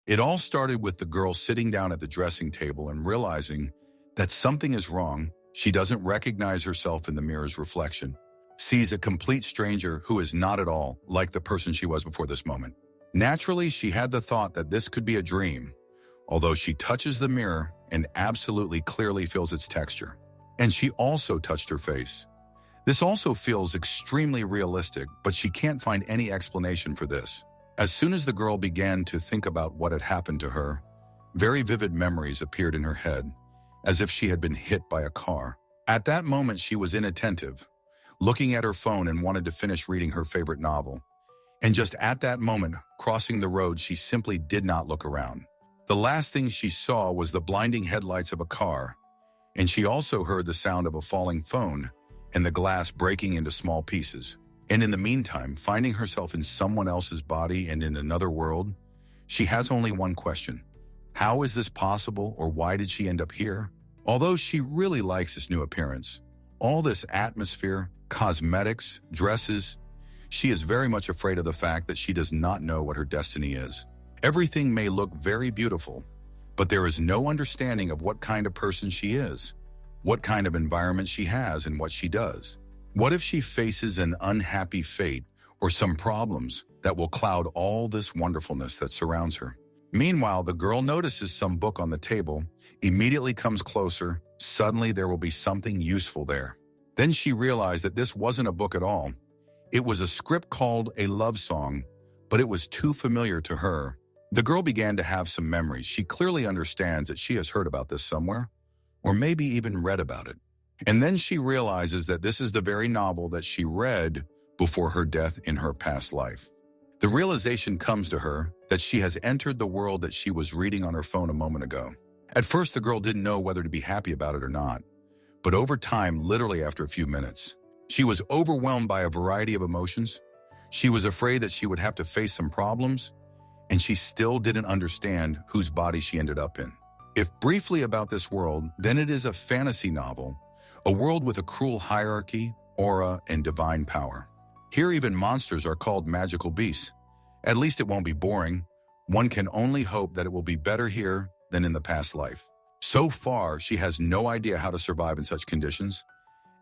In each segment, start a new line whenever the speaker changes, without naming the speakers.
It all started with the girl sitting down at the dressing table and realizing that something is wrong. She doesn't recognize herself in the mirror's reflection, sees a complete stranger who is not at all like the person she was before this moment. Naturally, she had the thought that this could be a dream, although she touches the mirror and absolutely clearly feels its texture. And she also touched her face. This also feels extremely realistic, but she can't find any explanation for this. As soon as the girl began to think about what had happened to her, very vivid memories appeared in her head, as if she had been hit by a car. At that moment, she was inattentive, looking at her phone and wanted to finish reading her favorite novel. And just at that moment, crossing the road, she simply did not look around. The last thing she saw was the blinding headlights of a car, and she also heard the sound of a falling phone and the glass breaking into small pieces. And in the meantime, finding herself in someone else's body and in another world, she has only one question. How is this possible, or why did she end up here? Although she really likes this new appearance, all this atmosphere, cosmetics, dresses, she is very much afraid of the fact that she does not know what her destiny is. Everything may look very beautiful, but there is no understanding of what kind of person she is, what kind of environment she has, and what she does. What if she faces an unhappy fate or some problems that will cloud all this wonderfulness that surrounds her? Meanwhile, the girl notices some book on the table, immediately comes closer. Suddenly, there will be something useful there. Then she realized that this wasn't a book at all. It was a script called a love song, but it was too familiar to her. The girl began to have some memories. She clearly understands that she has heard about this somewhere, or maybe even read about it. And then she realizes that this is the very novel that she read before her death in her past life. The realization comes to her that she has entered the world that she was reading on her phone a moment ago. At first, the girl didn't know whether to be happy about it or not. But over time, literally after a few minutes, she was overwhelmed by a variety of emotions. She was afraid that she would have to face some problems, and she still didn't understand whose body she ended up in. If briefly about this world, then it is a fantasy novel, a world with a cruel hierarchy, aura, and divine power. Here even monsters are called magical beasts. At least it won't be boring. One can only hope that it will be better here than in the past life. So far, she has no idea how to survive in such conditions.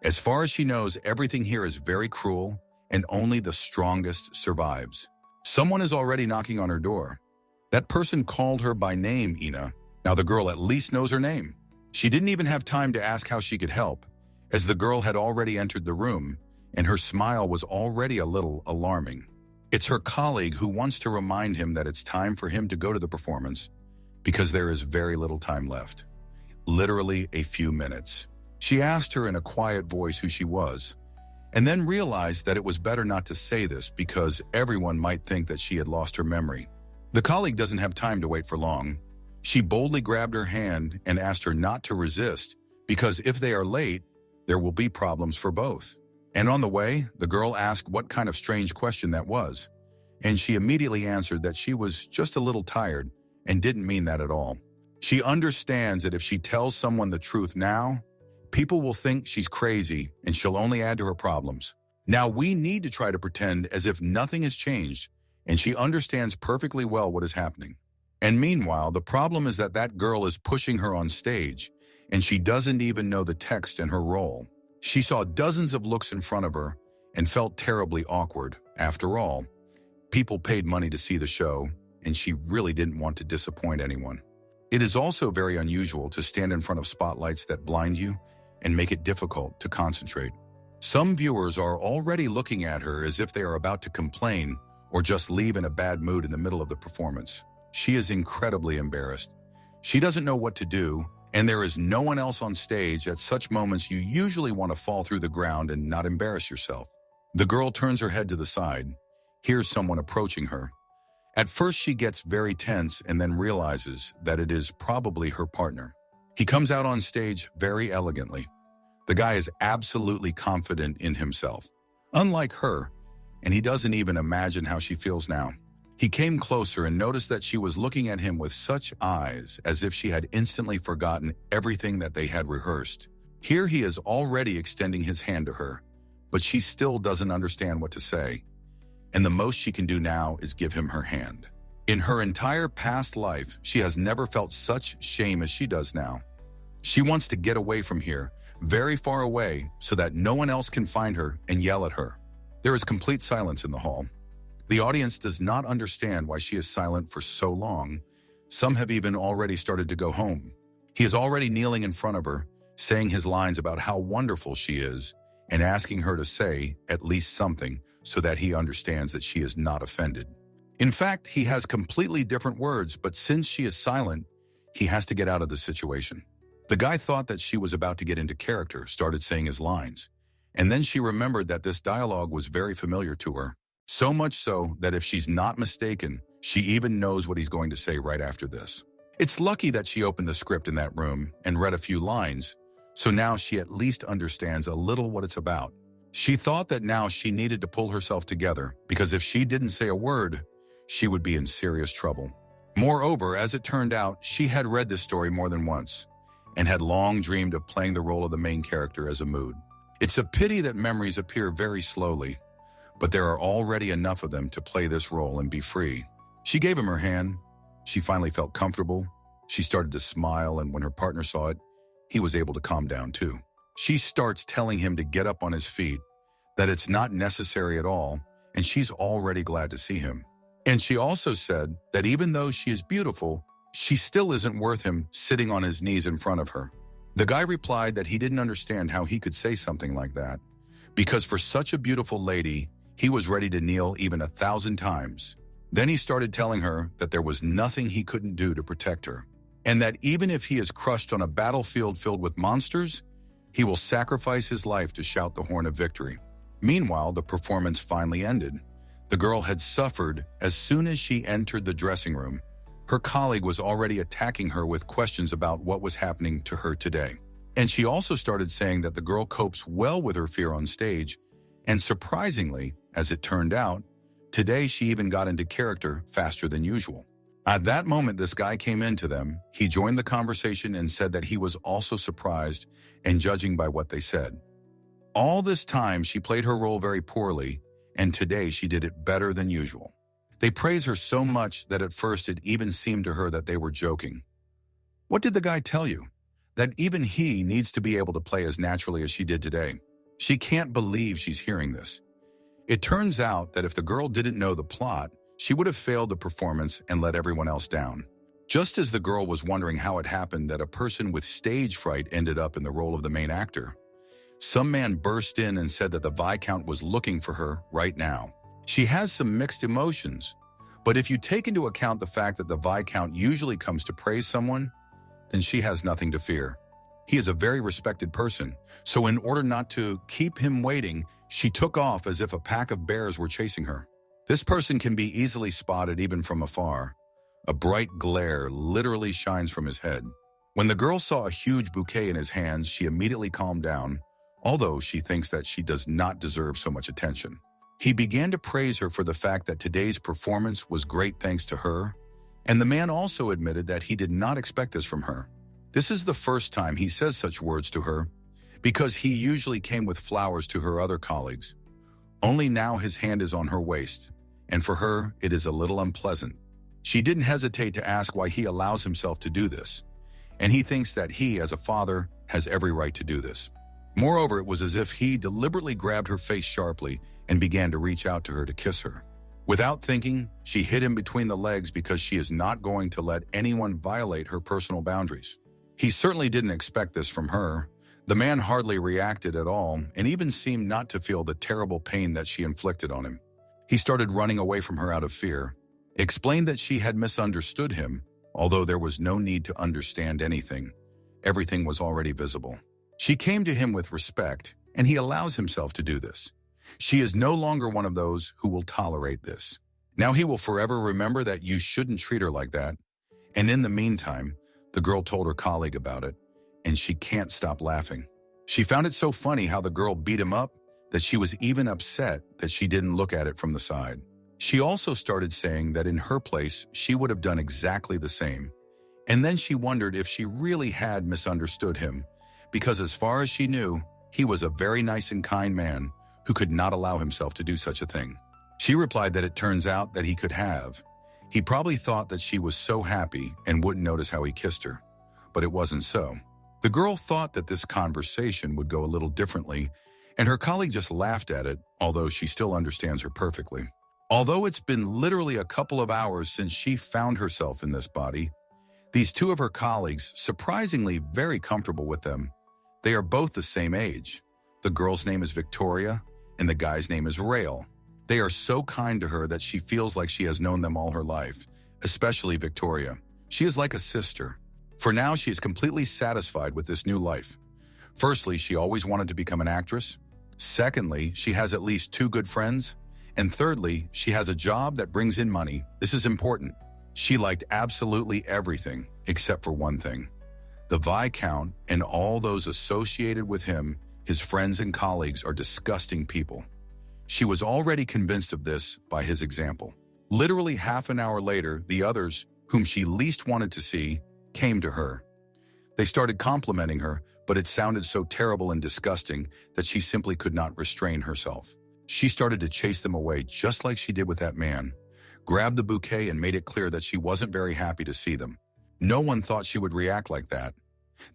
As far as she knows, everything here is very cruel, and only the strongest survives. Someone is already knocking on her door. That person called her by name, Ina. Now the girl at least knows her name. She didn't even have time to ask how she could help, as the girl had already entered the room, and her smile was already a little alarming. It's her colleague who wants to remind him that it's time for him to go to the performance, because there is very little time left. Literally a few minutes. She asked her in a quiet voice who she was, and then realized that it was better not to say this because everyone might think that she had lost her memory. The colleague doesn't have time to wait for long. She boldly grabbed her hand and asked her not to resist, because if they are late, there will be problems for both. And on the way, the girl asked what kind of strange question that was, and she immediately answered that she was just a little tired and didn't mean that at all. She understands that if she tells someone the truth now, people will think she's crazy and she'll only add to her problems. Now we need to try to pretend as if nothing has changed, and she understands perfectly well what is happening. And meanwhile, the problem is that that girl is pushing her on stage, and she doesn't even know the text and her role. She saw dozens of looks in front of her and felt terribly awkward. After all, people paid money to see the show, and she really didn't want to disappoint anyone. It is also very unusual to stand in front of spotlights that blind you and make it difficult to concentrate. Some viewers are already looking at her as if they are about to complain or just leave in a bad mood in the middle of the performance. She is incredibly embarrassed. She doesn't know what to do, and there is no one else on stage. At such moments, you usually want to fall through the ground and not embarrass yourself. The girl turns her head to the side, hears someone approaching her. At first, she gets very tense and then realizes that it is probably her partner. He comes out on stage very elegantly. The guy is absolutely confident in himself, unlike her, and he doesn't even imagine how she feels now. He came closer and noticed that she was looking at him with such eyes as if she had instantly forgotten everything that they had rehearsed. Here he is already extending his hand to her, but she still doesn't understand what to say. And the most she can do now is give him her hand. In her entire past life, she has never felt such shame as she does now. She wants to get away from here, very far away, so that no one else can find her and yell at her. There is complete silence in the hall. The audience does not understand why she is silent for so long. Some have even already started to go home. He is already kneeling in front of her, saying his lines about how wonderful she is, and asking her to say at least something so that he understands that she is not offended. In fact, he has completely different words, but since she is silent, he has to get out of the situation. The guy thought that she was about to get into character, started saying his lines, and then she remembered that this dialogue was very familiar to her, so much so that if she's not mistaken, she even knows what he's going to say right after this. It's lucky that she opened the script in that room and read a few lines, so now she at least understands a little what it's about. She thought that now she needed to pull herself together, because if she didn't say a word, she would be in serious trouble. Moreover, as it turned out, she had read this story more than once, and had long dreamed of playing the role of the main character as a mood. It's a pity that memories appear very slowly, but there are already enough of them to play this role and be free. She gave him her hand. She finally felt comfortable. She started to smile, and when her partner saw it, he was able to calm down too. She starts telling him to get up on his feet, that it's not necessary at all, and she's already glad to see him. And she also said that even though she is beautiful, she still isn't worth him sitting on his knees in front of her. The guy replied that he didn't understand how he could say something like that, because for such a beautiful lady, he was ready to kneel even 1,000 times. Then he started telling her that there was nothing he couldn't do to protect her, and that even if he is crushed on a battlefield filled with monsters, he will sacrifice his life to shout the horn of victory. Meanwhile, the performance finally ended. The girl had suffered. As soon as she entered the dressing room, her colleague was already attacking her with questions about what was happening to her today. And she also started saying that the girl copes well with her fear on stage, and surprisingly, as it turned out, today she even got into character faster than usual. At that moment, this guy came into them. He joined the conversation and said that he was also surprised and judging by what they said. All this time, she played her role very poorly, and today she did it better than usual. They praise her so much that at first it even seemed to her that they were joking. What did the guy tell you? That even he needs to be able to play as naturally as she did today. She can't believe she's hearing this. It turns out that if the girl didn't know the plot, she would have failed the performance and let everyone else down. Just as the girl was wondering how it happened that a person with stage fright ended up in the role of the main actor, some man burst in and said that the Viscount was looking for her right now. She has some mixed emotions, but if you take into account the fact that the Viscount usually comes to praise someone, then she has nothing to fear. He is a very respected person, so in order not to keep him waiting, she took off as if a pack of bears were chasing her. This person can be easily spotted even from afar. A bright glare literally shines from his head. When the girl saw a huge bouquet in his hands, she immediately calmed down, although she thinks that she does not deserve so much attention. He began to praise her for the fact that today's performance was great thanks to her, and the man also admitted that he did not expect this from her. This is the first time he says such words to her, because he usually came with flowers to her other colleagues. Only now his hand is on her waist, and for her it is a little unpleasant. She didn't hesitate to ask why he allows himself to do this, and he thinks that he, as a father, has every right to do this. Moreover, it was as if he deliberately grabbed her face sharply and began to reach out to her to kiss her. Without thinking, she hit him between the legs because she is not going to let anyone violate her personal boundaries. He certainly didn't expect this from her. The man hardly reacted at all and even seemed not to feel the terrible pain that she inflicted on him. He started running away from her out of fear, explained that she had misunderstood him, although there was no need to understand anything. Everything was already visible. She came to him with respect, and he allows himself to do this. She is no longer one of those who will tolerate this. Now he will forever remember that you shouldn't treat her like that. And in the meantime, the girl told her colleague about it, and she can't stop laughing. She found it so funny how the girl beat him up that she was even upset that she didn't look at it from the side. She also started saying that in her place, she would have done exactly the same. And then she wondered if she really had misunderstood him, because as far as she knew, he was a very nice and kind man who could not allow himself to do such a thing. She replied that it turns out that he could have. He probably thought that she was so happy and wouldn't notice how he kissed her, but it wasn't so. The girl thought that this conversation would go a little differently, and her colleague just laughed at it, although she still understands her perfectly. Although it's been literally a couple of hours since she found herself in this body, these two of her colleagues, surprisingly very comfortable with them. They are both the same age. The girl's name is Victoria, and the guy's name is Rael. They are so kind to her that she feels like she has known them all her life, especially Victoria. She is like a sister. For now, she is completely satisfied with this new life. Firstly, she always wanted to become an actress. Secondly, she has at least 2 good friends. And thirdly, she has a job that brings in money. This is important. She liked absolutely everything except for one thing. The Viscount and all those associated with him, his friends and colleagues, are disgusting people. She was already convinced of this by his example. Literally half an hour later, the others, whom she least wanted to see, came to her. They started complimenting her, but it sounded so terrible and disgusting that she simply could not restrain herself. She started to chase them away just like she did with that man, grabbed the bouquet and made it clear that she wasn't very happy to see them. No one thought she would react like that.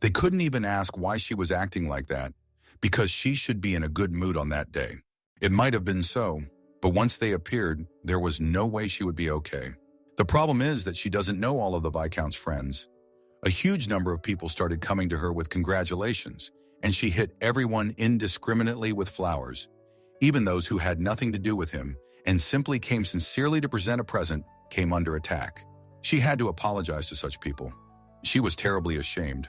They couldn't even ask why she was acting like that, because she should be in a good mood on that day. It might have been so, but once they appeared, there was no way she would be okay. The problem is that she doesn't know all of the Viscount's friends. A huge number of people started coming to her with congratulations, and she hit everyone indiscriminately with flowers. Even those who had nothing to do with him and simply came sincerely to present a present came under attack. She had to apologize to such people. She was terribly ashamed.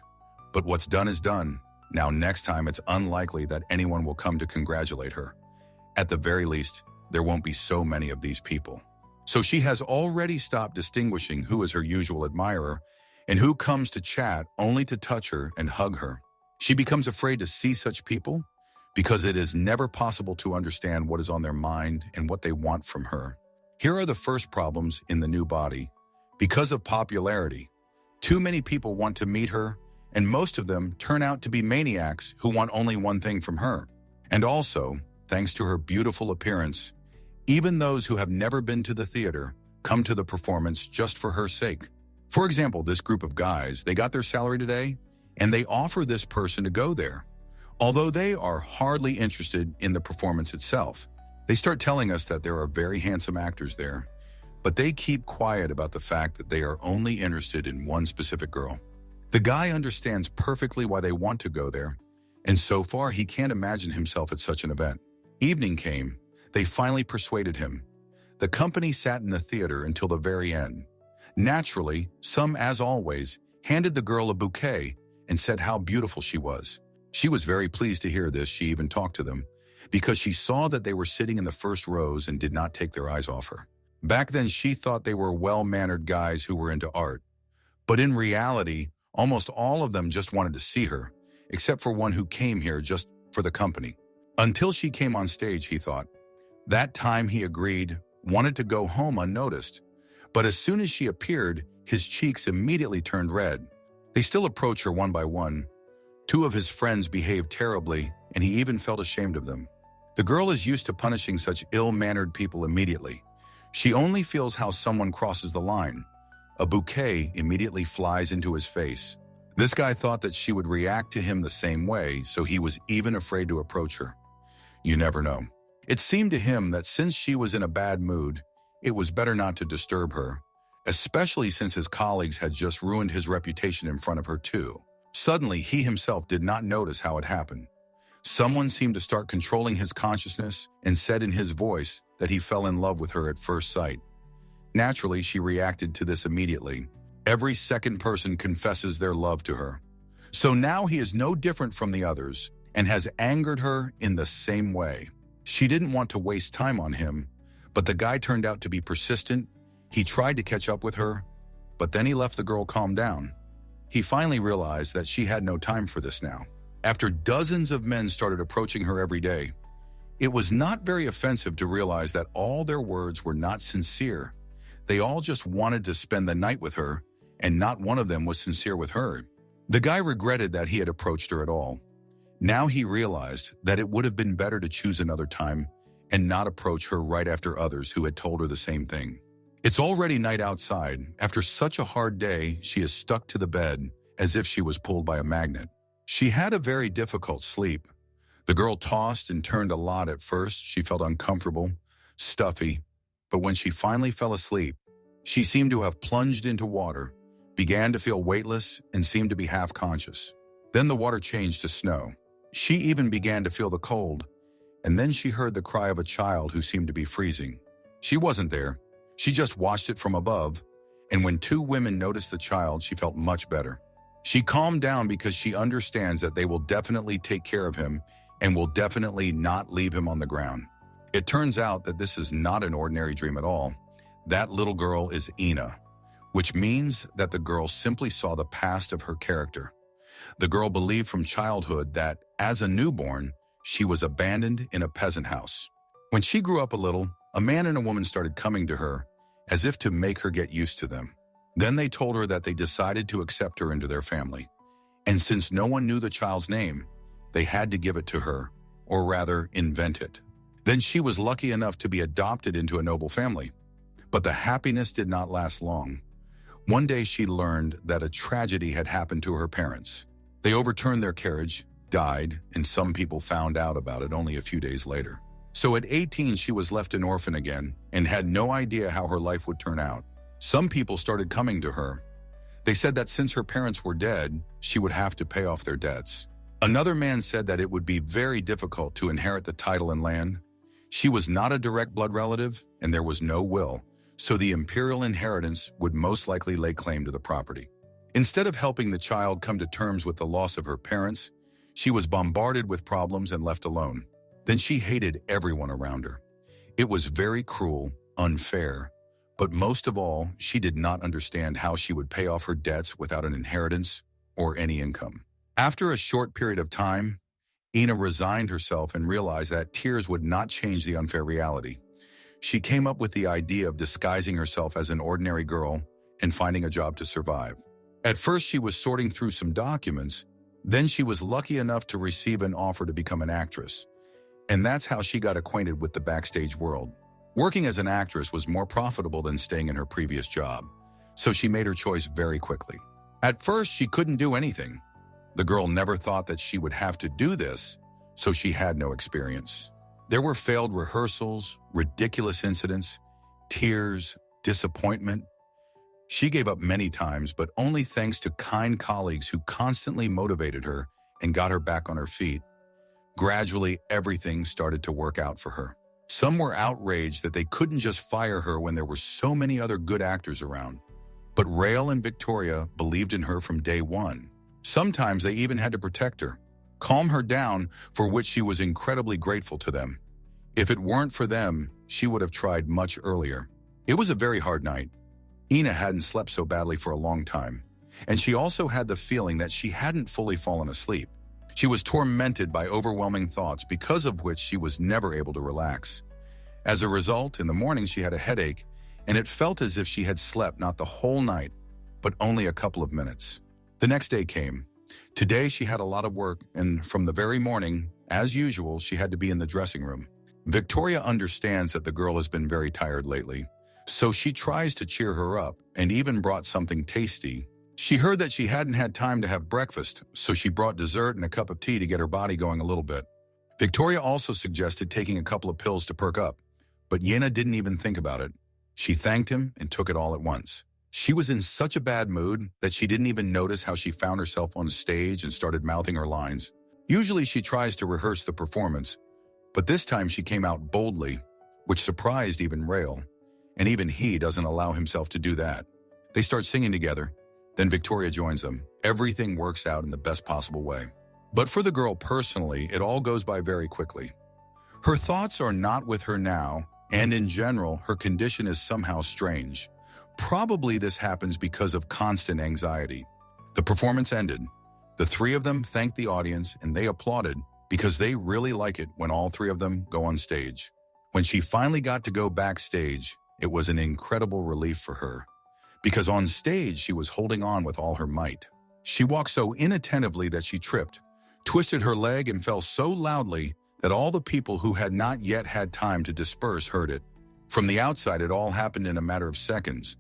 But what's done is done. Now next time it's unlikely that anyone will come to congratulate her. At the very least, there won't be so many of these people. So she has already stopped distinguishing who is her usual admirer and who comes to chat only to touch her and hug her. She becomes afraid to see such people because it is never possible to understand what is on their mind and what they want from her. Here are the first problems in the new body. Because of popularity, too many people want to meet her, and most of them turn out to be maniacs who want only one thing from her. And also, thanks to her beautiful appearance, even those who have never been to the theater come to the performance just for her sake. For example, this group of guys, they got their salary today, and they offer this person to go there. Although they are hardly interested in the performance itself, they start telling us that there are very handsome actors there, but they keep quiet about the fact that they are only interested in one specific girl. The guy understands perfectly why they want to go there, and so far he can't imagine himself at such an event. Evening came. They finally persuaded him. The company sat in the theater until the very end. Naturally, some, as always, handed the girl a bouquet and said how beautiful she was. She was very pleased to hear this. She even talked to them because she saw that they were sitting in the first rows and did not take their eyes off her. Back then, she thought they were well-mannered guys who were into art. But in reality, almost all of them just wanted to see her, except for one who came here just for the company. Until she came on stage, he thought. That time he agreed, wanted to go home unnoticed. But as soon as she appeared, his cheeks immediately turned red. They still approached her one by one. 2 of his friends behaved terribly, and he even felt ashamed of them. The girl is used to punishing such ill-mannered people immediately. She only feels how someone crosses the line. A bouquet immediately flies into his face. This guy thought that she would react to him the same way, so he was even afraid to approach her. You never know. It seemed to him that since she was in a bad mood, it was better not to disturb her, especially since his colleagues had just ruined his reputation in front of her too. Suddenly, he himself did not notice how it happened. Someone seemed to start controlling his consciousness and said in his voice that he fell in love with her at first sight. Naturally, she reacted to this immediately. Every second person confesses their love to her. So now he is no different from the others and has angered her in the same way. She didn't want to waste time on him, but the guy turned out to be persistent. He tried to catch up with her, but then he left the girl calm down. He finally realized that she had no time for this now. After dozens of men started approaching her every day, it was not very offensive to realize that all their words were not sincere. They all just wanted to spend the night with her, and not one of them was sincere with her. The guy regretted that he had approached her at all. Now he realized that it would have been better to choose another time and not approach her right after others who had told her the same thing. It's already night outside. After such a hard day, she is stuck to the bed as if she was pulled by a magnet. She had a very difficult sleep. The girl tossed and turned a lot at first. She felt uncomfortable, stuffy, but when she finally fell asleep, she seemed to have plunged into water, began to feel weightless, and seemed to be half-conscious. Then the water changed to snow. She even began to feel the cold, and then she heard the cry of a child who seemed to be freezing. She wasn't there. She just watched it from above, and when two women noticed the child, she felt much better. She calmed down because she understands that they will definitely take care of him and will definitely not leave him on the ground. It turns out that this is not an ordinary dream at all. That little girl is Ina, which means that the girl simply saw the past of her character. The girl believed from childhood that, as a newborn, she was abandoned in a peasant house. When she grew up a little, a man and a woman started coming to her, as if to make her get used to them. Then they told her that they decided to accept her into their family. And since no one knew the child's name, they had to give it to her, or rather, invent it. Then she was lucky enough to be adopted into a noble family. But the happiness did not last long. One day she learned that a tragedy had happened to her parents. They overturned their carriage, died, and some people found out about it only a few days later. So at 18, she was left an orphan again and had no idea how her life would turn out. Some people started coming to her. They said that since her parents were dead, she would have to pay off their debts. Another man said that it would be very difficult to inherit the title and land. She was not a direct blood relative, and there was no will, so the imperial inheritance would most likely lay claim to the property. Instead of helping the child come to terms with the loss of her parents, she was bombarded with problems and left alone. Then she hated everyone around her. It was very cruel, unfair, but most of all, she did not understand how she would pay off her debts without an inheritance or any income. After a short period of time, Ina resigned herself and realized that tears would not change the unfair reality. She came up with the idea of disguising herself as an ordinary girl and finding a job to survive. At first, she was sorting through some documents. Then she was lucky enough to receive an offer to become an actress. And that's how she got acquainted with the backstage world. Working as an actress was more profitable than staying in her previous job, so she made her choice very quickly. At first, she couldn't do anything. The girl never thought that she would have to do this, so she had no experience. There were failed rehearsals, ridiculous incidents, tears, disappointment. She gave up many times, but only thanks to kind colleagues who constantly motivated her and got her back on her feet. Gradually, everything started to work out for her. Some were outraged that they couldn't just fire her when there were so many other good actors around. But Rael and Victoria believed in her from day one. Sometimes they even had to protect her, calm her down, for which she was incredibly grateful to them. If it weren't for them, she would have tried much earlier. It was a very hard night. Ina hadn't slept so badly for a long time, and she also had the feeling that she hadn't fully fallen asleep. She was tormented by overwhelming thoughts, because of which she was never able to relax. As a result, in the morning she had a headache, and it felt as if she had slept not the whole night, but only a couple of minutes. The next day came. Today she had a lot of work, and from the very morning, as usual, she had to be in the dressing room. Victoria understands that the girl has been very tired lately, so she tries to cheer her up and even brought something tasty. She heard that she hadn't had time to have breakfast, so she brought dessert and a cup of tea to get her body going a little bit. Victoria also suggested taking a couple of pills to perk up, but Yena didn't even think about it. She thanked him and took it all at once. She was in such a bad mood that she didn't even notice how she found herself on stage and started mouthing her lines. Usually she tries to rehearse the performance, but this time she came out boldly, which surprised even Rael, and even he doesn't allow himself to do that. They start singing together, then Victoria joins them. Everything works out in the best possible way. But for the girl personally, it all goes by very quickly. Her thoughts are not with her now, and in general, her condition is somehow strange. Probably this happens because of constant anxiety. The performance ended. The three of them thanked the audience and they applauded because they really like it when all three of them go on stage. When she finally got to go backstage, it was an incredible relief for her because on stage she was holding on with all her might. She walked so inattentively that she tripped, twisted her leg, and fell so loudly that all the people who had not yet had time to disperse heard it. From the outside, it all happened in a matter of seconds,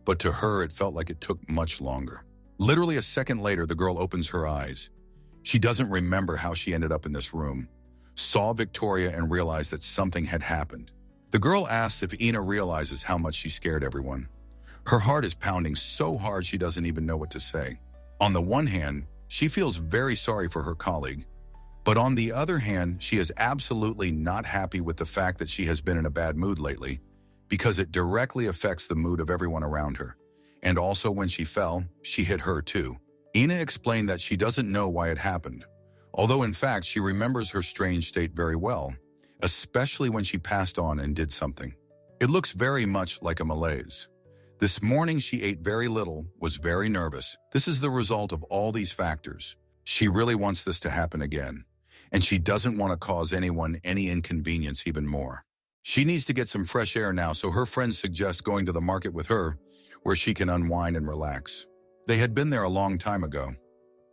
but to her, it felt like it took much longer. Literally a second later, the girl opens her eyes. She doesn't remember how she ended up in this room, saw Victoria and realized that something had happened. The girl asks if Ina realizes how much she scared everyone. Her heart is pounding so hard she doesn't even know what to say. On the one hand, she feels very sorry for her colleague, but on the other hand, she is absolutely not happy with the fact that she has been in a bad mood lately, because it directly affects the mood of everyone around her. And also when she fell, she hit her too. Ina explained that she doesn't know why it happened, although in fact she remembers her strange state very well, especially when she passed on and did something. It looks very much like a malaise. This morning she ate very little, was very nervous. This is the result of all these factors. She really wants this to happen again, and she doesn't want to cause anyone any inconvenience even more. She needs to get some fresh air now, so her friends suggest going to the market with her, where she can unwind and relax. They had been there a long time ago.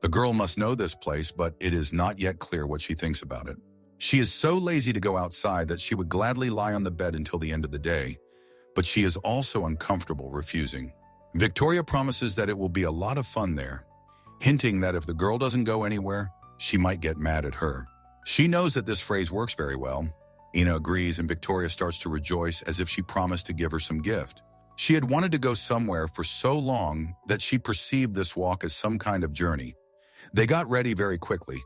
The girl must know this place, but it is not yet clear what she thinks about it. She is so lazy to go outside that she would gladly lie on the bed until the end of the day, but she is also uncomfortable refusing. Victoria promises that it will be a lot of fun there, hinting that if the girl doesn't go anywhere, she might get mad at her. She knows that this phrase works very well. Ina agrees, and Victoria starts to rejoice as if she promised to give her some gift. She had wanted to go somewhere for so long that she perceived this walk as some kind of journey. They got ready very quickly,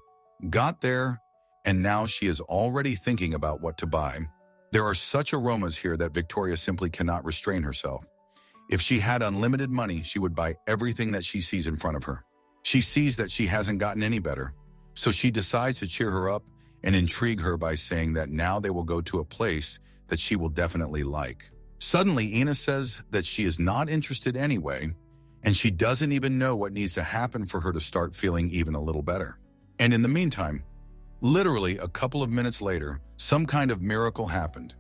got there, and now she is already thinking about what to buy. There are such aromas here that Victoria simply cannot restrain herself. If she had unlimited money, she would buy everything that she sees in front of her. She sees that she hasn't gotten any better, so she decides to cheer her up and intrigue her by saying that now they will go to a place that she will definitely like. Suddenly, Ina says that she is not interested anyway, and she doesn't even know what needs to happen for her to start feeling even a little better. And in the meantime, literally a couple of minutes later, some kind of miracle happened.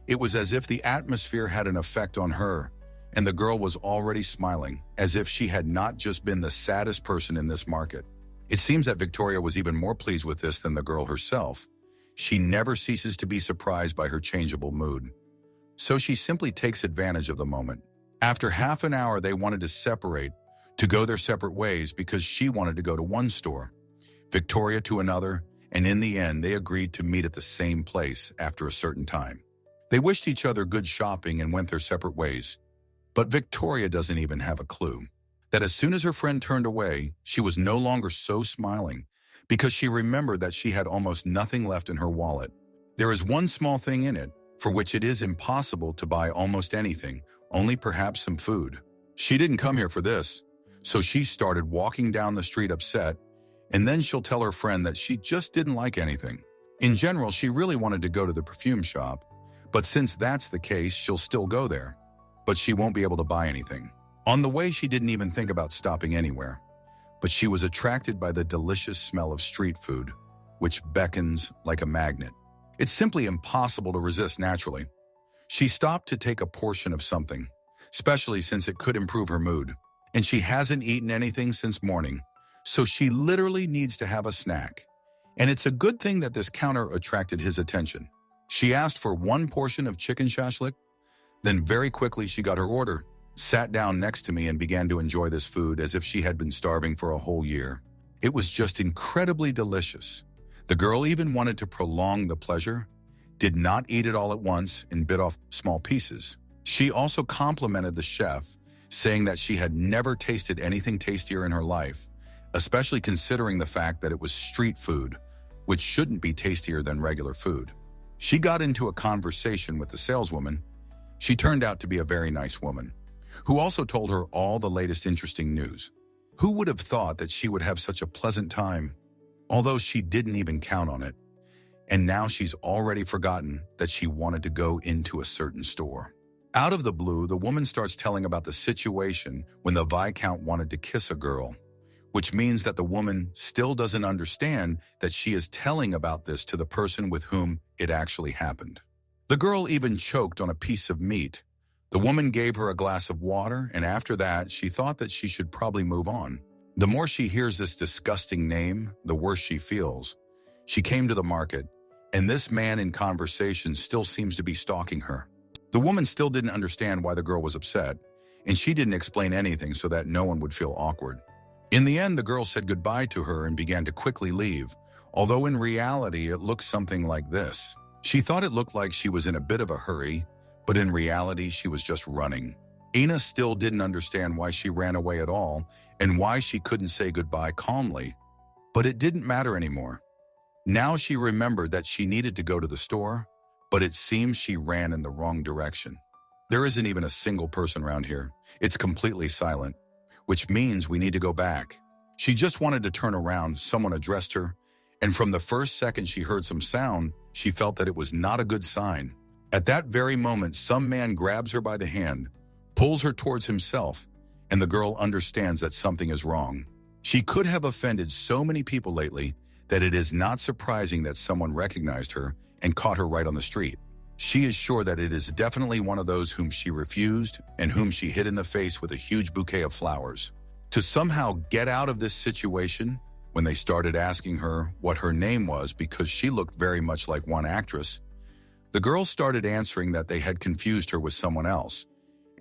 It was as if the atmosphere had an effect on her, and the girl was already smiling, as if she had not just been the saddest person in this market. It seems that Victoria was even more pleased with this than the girl herself. She never ceases to be surprised by her changeable mood. So she simply takes advantage of the moment. After half an hour, they wanted to separate, to go their separate ways because she wanted to go to one store, Victoria to another, and in the end, they agreed to meet at the same place after a certain time. They wished each other good shopping and went their separate ways. But Victoria doesn't even have a clue that as soon as her friend turned away, she was no longer so smiling because she remembered that she had almost nothing left in her wallet. There is one small thing in it, for which it is impossible to buy almost anything, only perhaps some food. She didn't come here for this, so she started walking down the street upset, and then she'll tell her friend that she just didn't like anything. In general, she really wanted to go to the perfume shop, but since that's the case, she'll still go there, but she won't be able to buy anything. On the way, she didn't even think about stopping anywhere, but she was attracted by the delicious smell of street food, which beckons like a magnet. It's simply impossible to resist naturally. She stopped to take a portion of something, especially since it could improve her mood. And she hasn't eaten anything since morning, so she literally needs to have a snack. And it's a good thing that this counter attracted his attention. She asked for one portion of chicken shashlik, then very quickly she got her order, sat down next to me and began to enjoy this food as if she had been starving for a whole year. It was just incredibly delicious. The girl even wanted to prolong the pleasure, did not eat it all at once, and bit off small pieces. She also complimented the chef, saying that she had never tasted anything tastier in her life, especially considering the fact that it was street food, which shouldn't be tastier than regular food. She got into a conversation with the saleswoman. She turned out to be a very nice woman, who also told her all the latest interesting news. Who would have thought that she would have such a pleasant time? Although she didn't even count on it. And now she's already forgotten that she wanted to go into a certain store. Out of the blue, the woman starts telling about the situation when the Viscount wanted to kiss a girl, which means that the woman still doesn't understand that she is telling about this to the person with whom it actually happened. The girl even choked on a piece of meat. The woman gave her a glass of water, and after that, she thought that she should probably move on. The more she hears this disgusting name, the worse she feels. She came to the market, and this man in conversation still seems to be stalking her. The woman still didn't understand why the girl was upset, and she didn't explain anything so that no one would feel awkward. In the end, the girl said goodbye to her and began to quickly leave, although in reality it looked something like this. She thought it looked like she was in a bit of a hurry, but in reality she was just running. Ina still didn't understand why she ran away at all and why she couldn't say goodbye calmly, but it didn't matter anymore. Now she remembered that she needed to go to the store, but it seems she ran in the wrong direction. There isn't even a single person around here. It's completely silent, which means we need to go back. She just wanted to turn around. Someone addressed her, and from the first second she heard some sound, she felt that it was not a good sign. At that very moment, some man grabs her by the hand, pulls her towards himself, and the girl understands that something is wrong. She could have offended so many people lately that it is not surprising that someone recognized her and caught her right on the street. She is sure that it is definitely one of those whom she refused and whom she hit in the face with a huge bouquet of flowers. To somehow get out of this situation, when they started asking her what her name was because she looked very much like one actress, the girl started answering that they had confused her with someone else.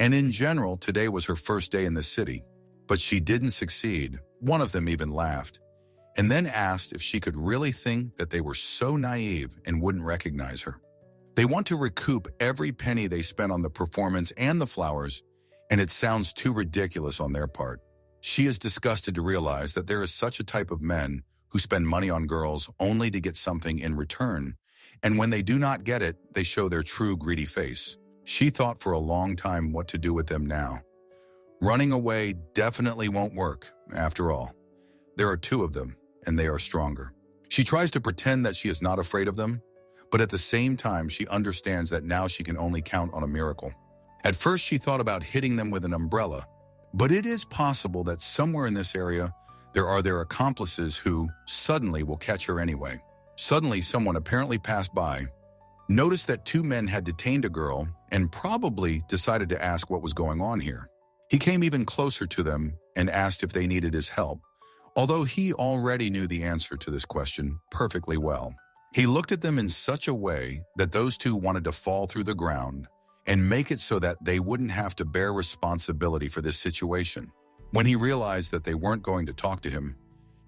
And in general, today was her first day in the city. But she didn't succeed. One of them even laughed, and then asked if she could really think that they were so naive and wouldn't recognize her. They want to recoup every penny they spent on the performance and the flowers, and it sounds too ridiculous on their part. She is disgusted to realize that there is such a type of men who spend money on girls only to get something in return, and when they do not get it, they show their true greedy face. She thought for a long time what to do with them now. Running away definitely won't work, after all. There are two of them, and they are stronger. She tries to pretend that she is not afraid of them, but at the same time, she understands that now she can only count on a miracle. At first, she thought about hitting them with an umbrella, but it is possible that somewhere in this area, there are their accomplices who suddenly will catch her anyway. Suddenly, someone apparently passed by, noticed that two men had detained a girl, and probably decided to ask what was going on here. He came even closer to them and asked if they needed his help, although he already knew the answer to this question perfectly well. He looked at them in such a way that those two wanted to fall through the ground and make it so that they wouldn't have to bear responsibility for this situation. When he realized that they weren't going to talk to him,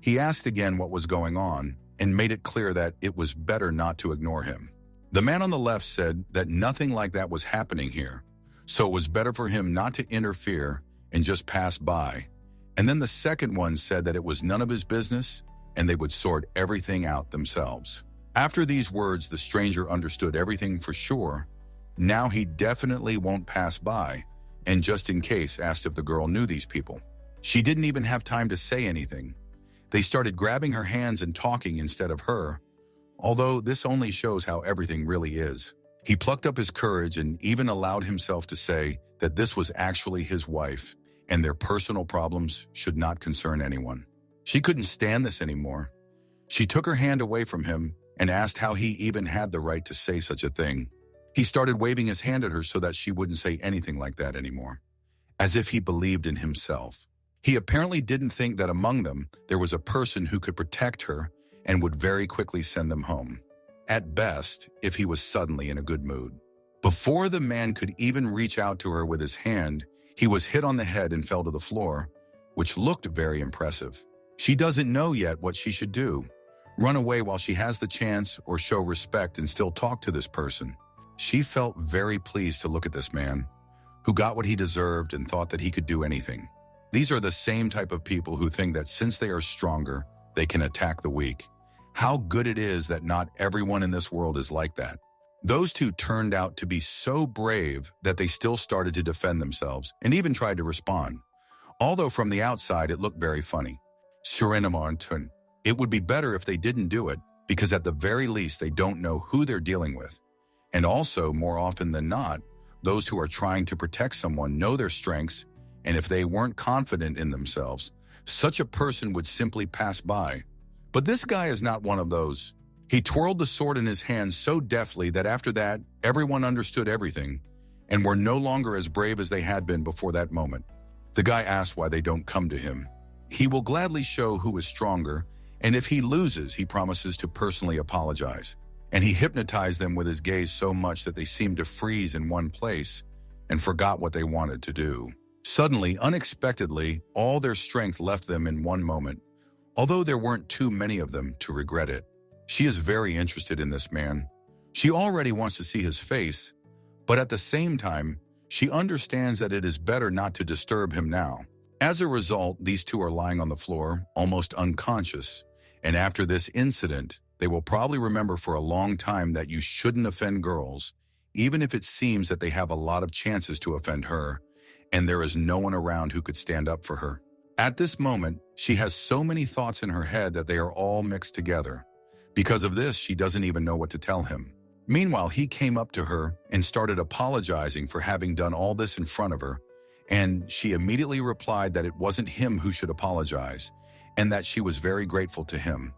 he asked again what was going on and made it clear that it was better not to ignore him. The man on the left said that nothing like that was happening here, so it was better for him not to interfere and just pass by. And then the second one said that it was none of his business and they would sort everything out themselves. After these words, the stranger understood everything for sure. Now he definitely won't pass by, and just in case asked if the girl knew these people. She didn't even have time to say anything. They started grabbing her hands and talking instead of her, although this only shows how everything really is. He plucked up his courage and even allowed himself to say that this was actually his wife, and their personal problems should not concern anyone. She couldn't stand this anymore. She took her hand away from him and asked how he even had the right to say such a thing. He started waving his hand at her so that she wouldn't say anything like that anymore, as if he believed in himself. He apparently didn't think that among them there was a person who could protect her and would very quickly send them home. At best, if he was suddenly in a good mood. Before the man could even reach out to her with his hand, he was hit on the head and fell to the floor, which looked very impressive. She doesn't know yet what she should do. Run away while she has the chance or show respect and still talk to this person. She felt very pleased to look at this man, who got what he deserved and thought that he could do anything. These are the same type of people who think that since they are stronger, they can attack the weak. How good it is that not everyone in this world is like that. Those two turned out to be so brave that they still started to defend themselves and even tried to respond. Although from the outside it looked very funny. Surinamon, it would be better if they didn't do it, because at the very least they don't know who they're dealing with. And also, more often than not, those who are trying to protect someone know their strengths, and if they weren't confident in themselves, such a person would simply pass by. But this guy is not one of those. He twirled the sword in his hand so deftly that after that, everyone understood everything and were no longer as brave as they had been before that moment. The guy asked why they don't come to him. He will gladly show who is stronger, and if he loses, he promises to personally apologize. and he hypnotized them with his gaze so much that they seemed to freeze in one place and forgot what they wanted to do. Suddenly, unexpectedly, all their strength left them in one moment, although there weren't too many of them to regret it. She is very interested in this man. She already wants to see his face, but at the same time, she understands that it is better not to disturb him now. As a result, these two are lying on the floor, almost unconscious, and after this incident, they will probably remember for a long time that you shouldn't offend girls, even if it seems that they have a lot of chances to offend her, and there is no one around who could stand up for her. At this moment, she has so many thoughts in her head that they are all mixed together. Because of this, she doesn't even know what to tell him. Meanwhile, he came up to her and started apologizing for having done all this in front of her, and she immediately replied that it wasn't him who should apologize, and that she was very grateful to him.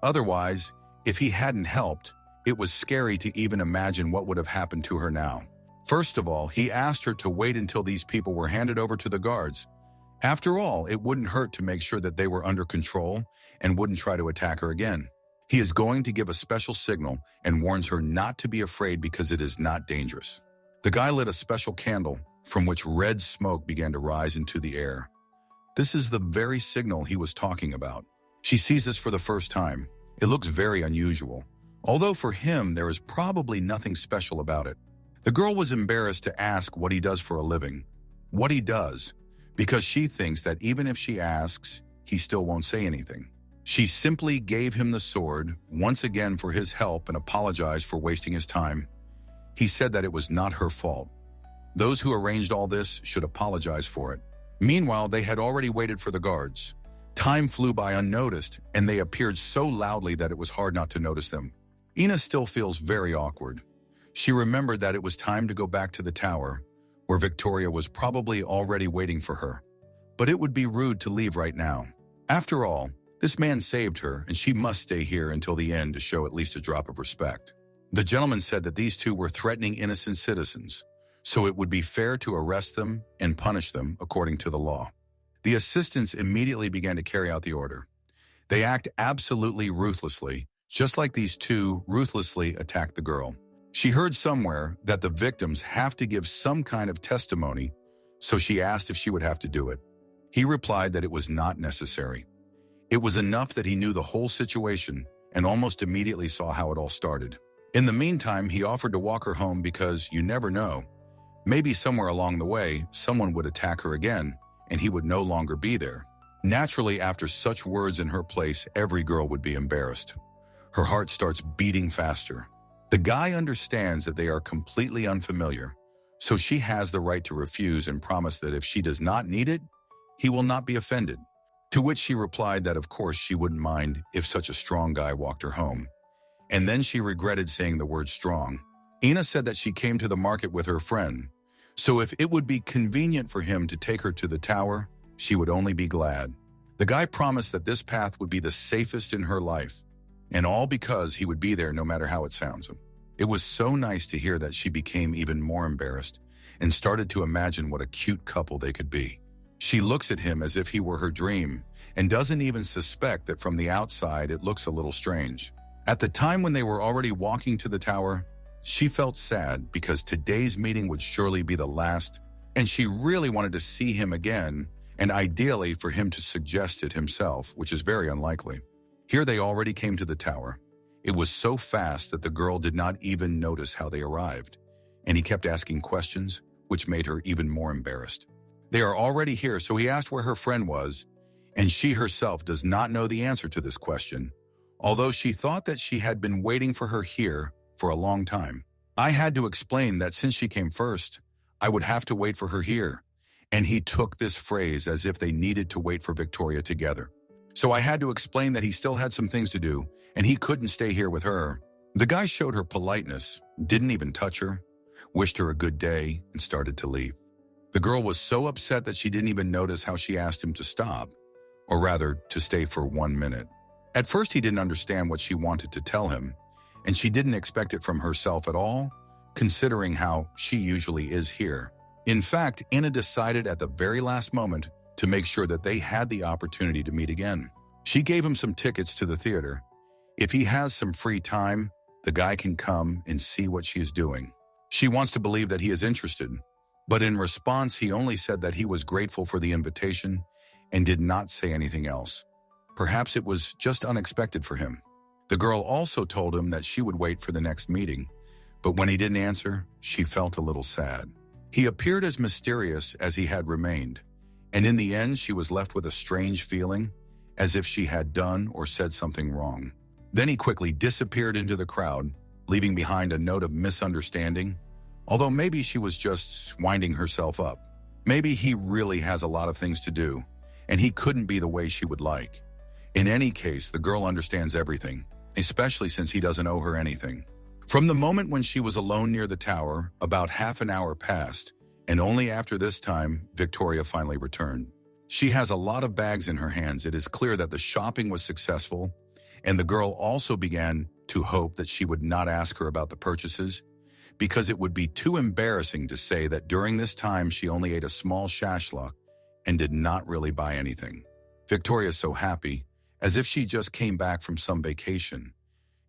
Otherwise, if he hadn't helped, it was scary to even imagine what would have happened to her now. First of all, he asked her to wait until these people were handed over to the guards. After all, it wouldn't hurt to make sure that they were under control and wouldn't try to attack her again. He is going to give a special signal and warns her not to be afraid because it is not dangerous. The guy lit a special candle from which red smoke began to rise into the air. This is the very signal he was talking about. She sees this for the first time. It looks very unusual, although for him there is probably nothing special about it. The girl was embarrassed to ask what he does for a living, what he does, because she thinks that even if she asks, he still won't say anything. She simply gave him the sword once again for his help and apologized for wasting his time. He said that it was not her fault. Those who arranged all this should apologize for it. Meanwhile, they had already waited for the guards. Time flew by unnoticed, and they appeared so loudly that it was hard not to notice them. Ina still feels very awkward. She remembered that it was time to go back to the tower, where Victoria was probably already waiting for her. But it would be rude to leave right now. After all, this man saved her, and she must stay here until the end to show at least a drop of respect. The gentleman said that these two were threatening innocent citizens, so it would be fair to arrest them and punish them according to the law. The assistants immediately began to carry out the order. They act absolutely ruthlessly, just like these two ruthlessly attacked the girl. She heard somewhere that the victims have to give some kind of testimony, so she asked if she would have to do it. He replied that it was not necessary. It was enough that he knew the whole situation and almost immediately saw how it all started. In the meantime, he offered to walk her home because you never know. Maybe somewhere along the way, someone would attack her again, and he would no longer be there. Naturally, after such words in her place, every girl would be embarrassed. Her heart starts beating faster. The guy understands that they are completely unfamiliar, so she has the right to refuse and promise that if she does not need it, he will not be offended. To which she replied that of course she wouldn't mind if such a strong guy walked her home. And then she regretted saying the word strong. Ina said that she came to the market with her friend, so if it would be convenient for him to take her to the tower, she would only be glad. The guy promised that this path would be the safest in her life, and all because he would be there no matter how it sounds. It was so nice to hear that she became even more embarrassed and started to imagine what a cute couple they could be. She looks at him as if he were her dream and doesn't even suspect that from the outside it looks a little strange. At the time when they were already walking to the tower, she felt sad because today's meeting would surely be the last, and she really wanted to see him again, and ideally for him to suggest it himself, which is very unlikely. Here they already came to the tower. It was so fast that the girl did not even notice how they arrived, and he kept asking questions, which made her even more embarrassed. They are already here, so he asked where her friend was, and she herself does not know the answer to this question, although she thought that she had been waiting for her here for a long time. I had to explain that since she came first, I would have to wait for her here, and he took this phrase as if they needed to wait for Victoria together. So I had to explain that he still had some things to do, and he couldn't stay here with her. The guy showed her politeness, didn't even touch her, wished her a good day, and started to leave. The girl was so upset that she didn't even notice how she asked him to stop, or rather, to stay for 1 minute. At first, he didn't understand what she wanted to tell him, and she didn't expect it from herself at all, considering how she usually is here. In fact, Ina decided at the very last moment to make sure that they had the opportunity to meet again. She gave him some tickets to the theater. If he has some free time, the guy can come and see what she is doing. She wants to believe that he is interested, but in response, he only said that he was grateful for the invitation and did not say anything else. Perhaps it was just unexpected for him. The girl also told him that she would wait for the next meeting, but when he didn't answer, she felt a little sad. He appeared as mysterious as he had remained, and in the end, she was left with a strange feeling, as if she had done or said something wrong. Then he quickly disappeared into the crowd, leaving behind a note of misunderstanding, although maybe she was just winding herself up. Maybe he really has a lot of things to do, and he couldn't be the way she would like. In any case, the girl understands everything, especially since he doesn't owe her anything. From the moment when she was alone near the tower, about half an hour passed, and only after this time, Victoria finally returned. She has a lot of bags in her hands. It is clear that the shopping was successful, and the girl also began to hope that she would not ask her about the purchases, because it would be too embarrassing to say that during this time she only ate a small shashlik and did not really buy anything. Victoria is so happy, as if she just came back from some vacation.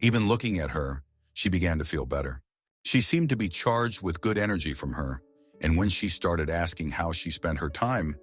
Even looking at her, she began to feel better. She seemed to be charged with good energy from her, and when she started asking how she spent her time,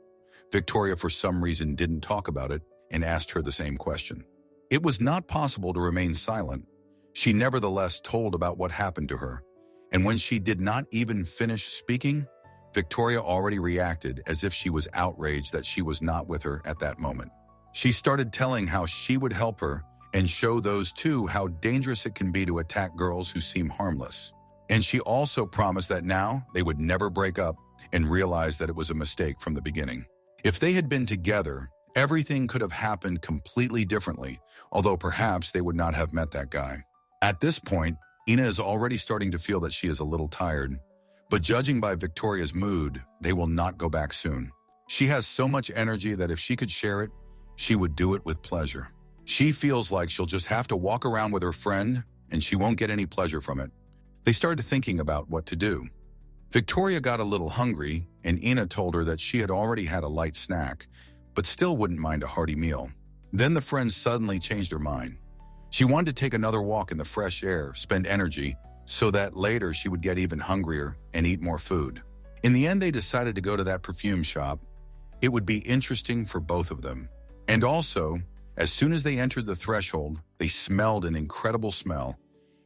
Victoria for some reason didn't talk about it and asked her the same question. It was not possible to remain silent. She nevertheless told about what happened to her, and when she did not even finish speaking, Victoria already reacted as if she was outraged that she was not with her at that moment. She started telling how she would help her and show those two how dangerous it can be to attack girls who seem harmless. And she also promised that now they would never break up and realize that it was a mistake from the beginning. If they had been together, everything could have happened completely differently, although perhaps they would not have met that guy. At this point, Ina is already starting to feel that she is a little tired, but judging by Victoria's mood, they will not go back soon. She has so much energy that if she could share it, she would do it with pleasure. She feels like she'll just have to walk around with her friend and she won't get any pleasure from it. They started thinking about what to do. Victoria got a little hungry, and Ina told her that she had already had a light snack, but still wouldn't mind a hearty meal. Then the friend suddenly changed her mind. She wanted to take another walk in the fresh air, spend energy, so that later she would get even hungrier and eat more food. In the end, they decided to go to that perfume shop. It would be interesting for both of them. And also, as soon as they entered the threshold, they smelled an incredible smell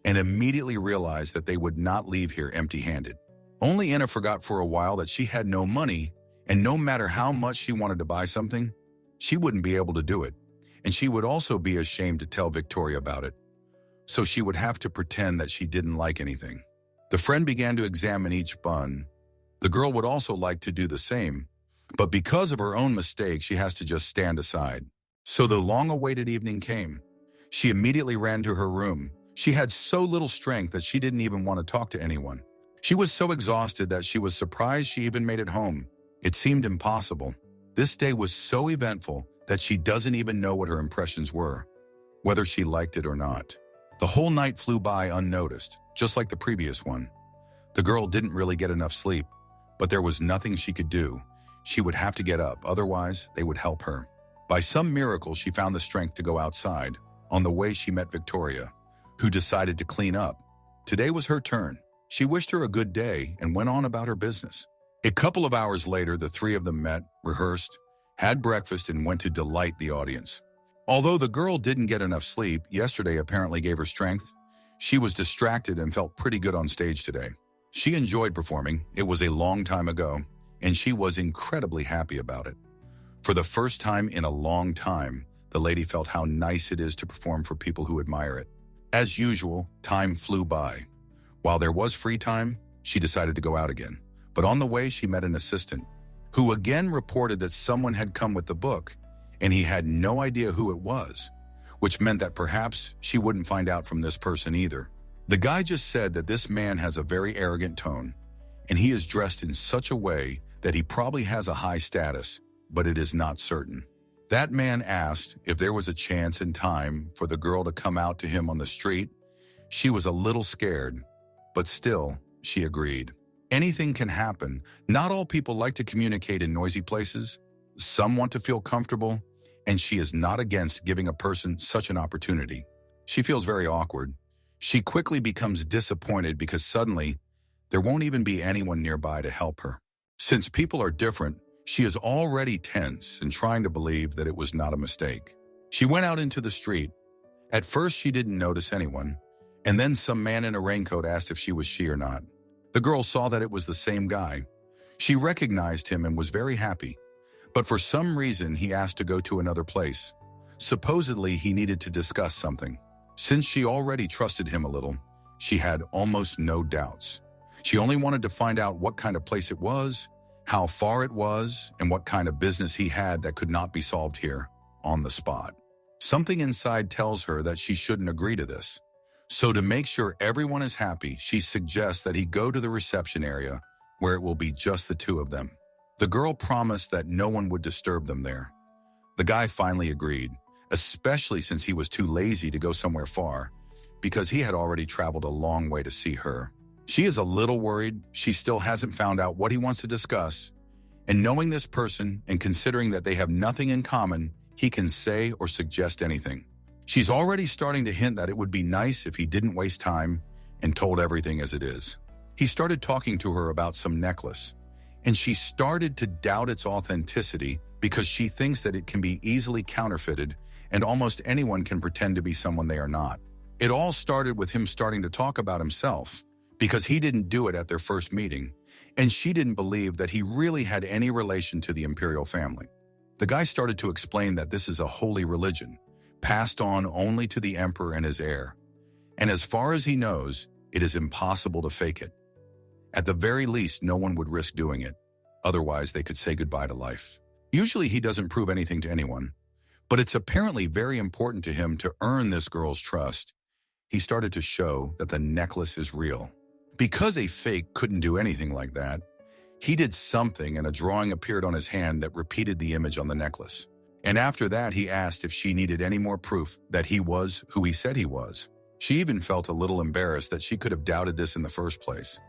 and immediately realized that they would not leave here empty-handed. Only Ina forgot for a while that she had no money, and no matter how much she wanted to buy something, she wouldn't be able to do it, and she would also be ashamed to tell Victoria about it. So she would have to pretend that she didn't like anything. The friend began to examine each bun. The girl would also like to do the same, but because of her own mistake, she has to just stand aside. So the long-awaited evening came. She immediately ran to her room. She had so little strength that she didn't even want to talk to anyone. She was so exhausted that she was surprised she even made it home. It seemed impossible. This day was so eventful that she doesn't even know what her impressions were, whether she liked it or not. The whole night flew by unnoticed, just like the previous one. The girl didn't really get enough sleep, but there was nothing she could do. She would have to get up, otherwise they would help her. By some miracle, she found the strength to go outside. On the way, she met Victoria, who decided to clean up. Today was her turn. She wished her a good day and went on about her business. A couple of hours later, the three of them met, rehearsed, had breakfast, and went to delight the audience. Although the girl didn't get enough sleep, yesterday apparently gave her strength. She was distracted and felt pretty good on stage today. She enjoyed performing. It was a long time ago, and she was incredibly happy about it. For the first time in a long time, the lady felt how nice it is to perform for people who admire it. As usual, time flew by. While there was free time, she decided to go out again. But on the way, she met an assistant, who again reported that someone had come with the book, and he had no idea who it was, which meant that perhaps she wouldn't find out from this person either. The guy just said that this man has a very arrogant tone, and he is dressed in such a way that he probably has a high status, but it is not certain. That man asked if there was a chance and time for the girl to come out to him on the street. She was a little scared, but still, she agreed. Anything can happen. Not all people like to communicate in noisy places. Some want to feel comfortable, and she is not against giving a person such an opportunity. She feels very awkward. She quickly becomes disappointed because suddenly there won't even be anyone nearby to help her. Since people are different, she is already tense and trying to believe that it was not a mistake. She went out into the street. At first, she didn't notice anyone, and then some man in a raincoat asked if she was she or not. The girl saw that it was the same guy. She recognized him and was very happy, but for some reason he asked to go to another place. Supposedly, he needed to discuss something. Since she already trusted him a little, she had almost no doubts. She only wanted to find out what kind of place it was, how far it was, and what kind of business he had that could not be solved here, on the spot. Something inside tells her that she shouldn't agree to this. So to make sure everyone is happy, she suggests that he go to the reception area, where it will be just the two of them. The girl promised that no one would disturb them there. The guy finally agreed, especially since he was too lazy to go somewhere far, because he had already traveled a long way to see her. She is a little worried. She still hasn't found out what he wants to discuss, and knowing this person and considering that they have nothing in common, he can say or suggest anything. She's already starting to hint that it would be nice if he didn't waste time and told everything as it is. He started talking to her about some necklace, and she started to doubt its authenticity because she thinks that it can be easily counterfeited and almost anyone can pretend to be someone they are not. It all started with him starting to talk about himself because he didn't do it at their first meeting, and she didn't believe that he really had any relation to the imperial family. The guy started to explain that this is a holy religion, passed on only to the emperor and his heir, and as far as he knows, it is impossible to fake it. At the very least, no one would risk doing it. Otherwise, they could say goodbye to life. Usually, he doesn't prove anything to anyone, but it's apparently very important to him to earn this girl's trust. He started to show that the necklace is real. Because a fake couldn't do anything like that, he did something and a drawing appeared on his hand that repeated the image on the necklace. And after that, he asked if she needed any more proof that he was who he said he was. She even felt a little embarrassed that she could have doubted this in the first place.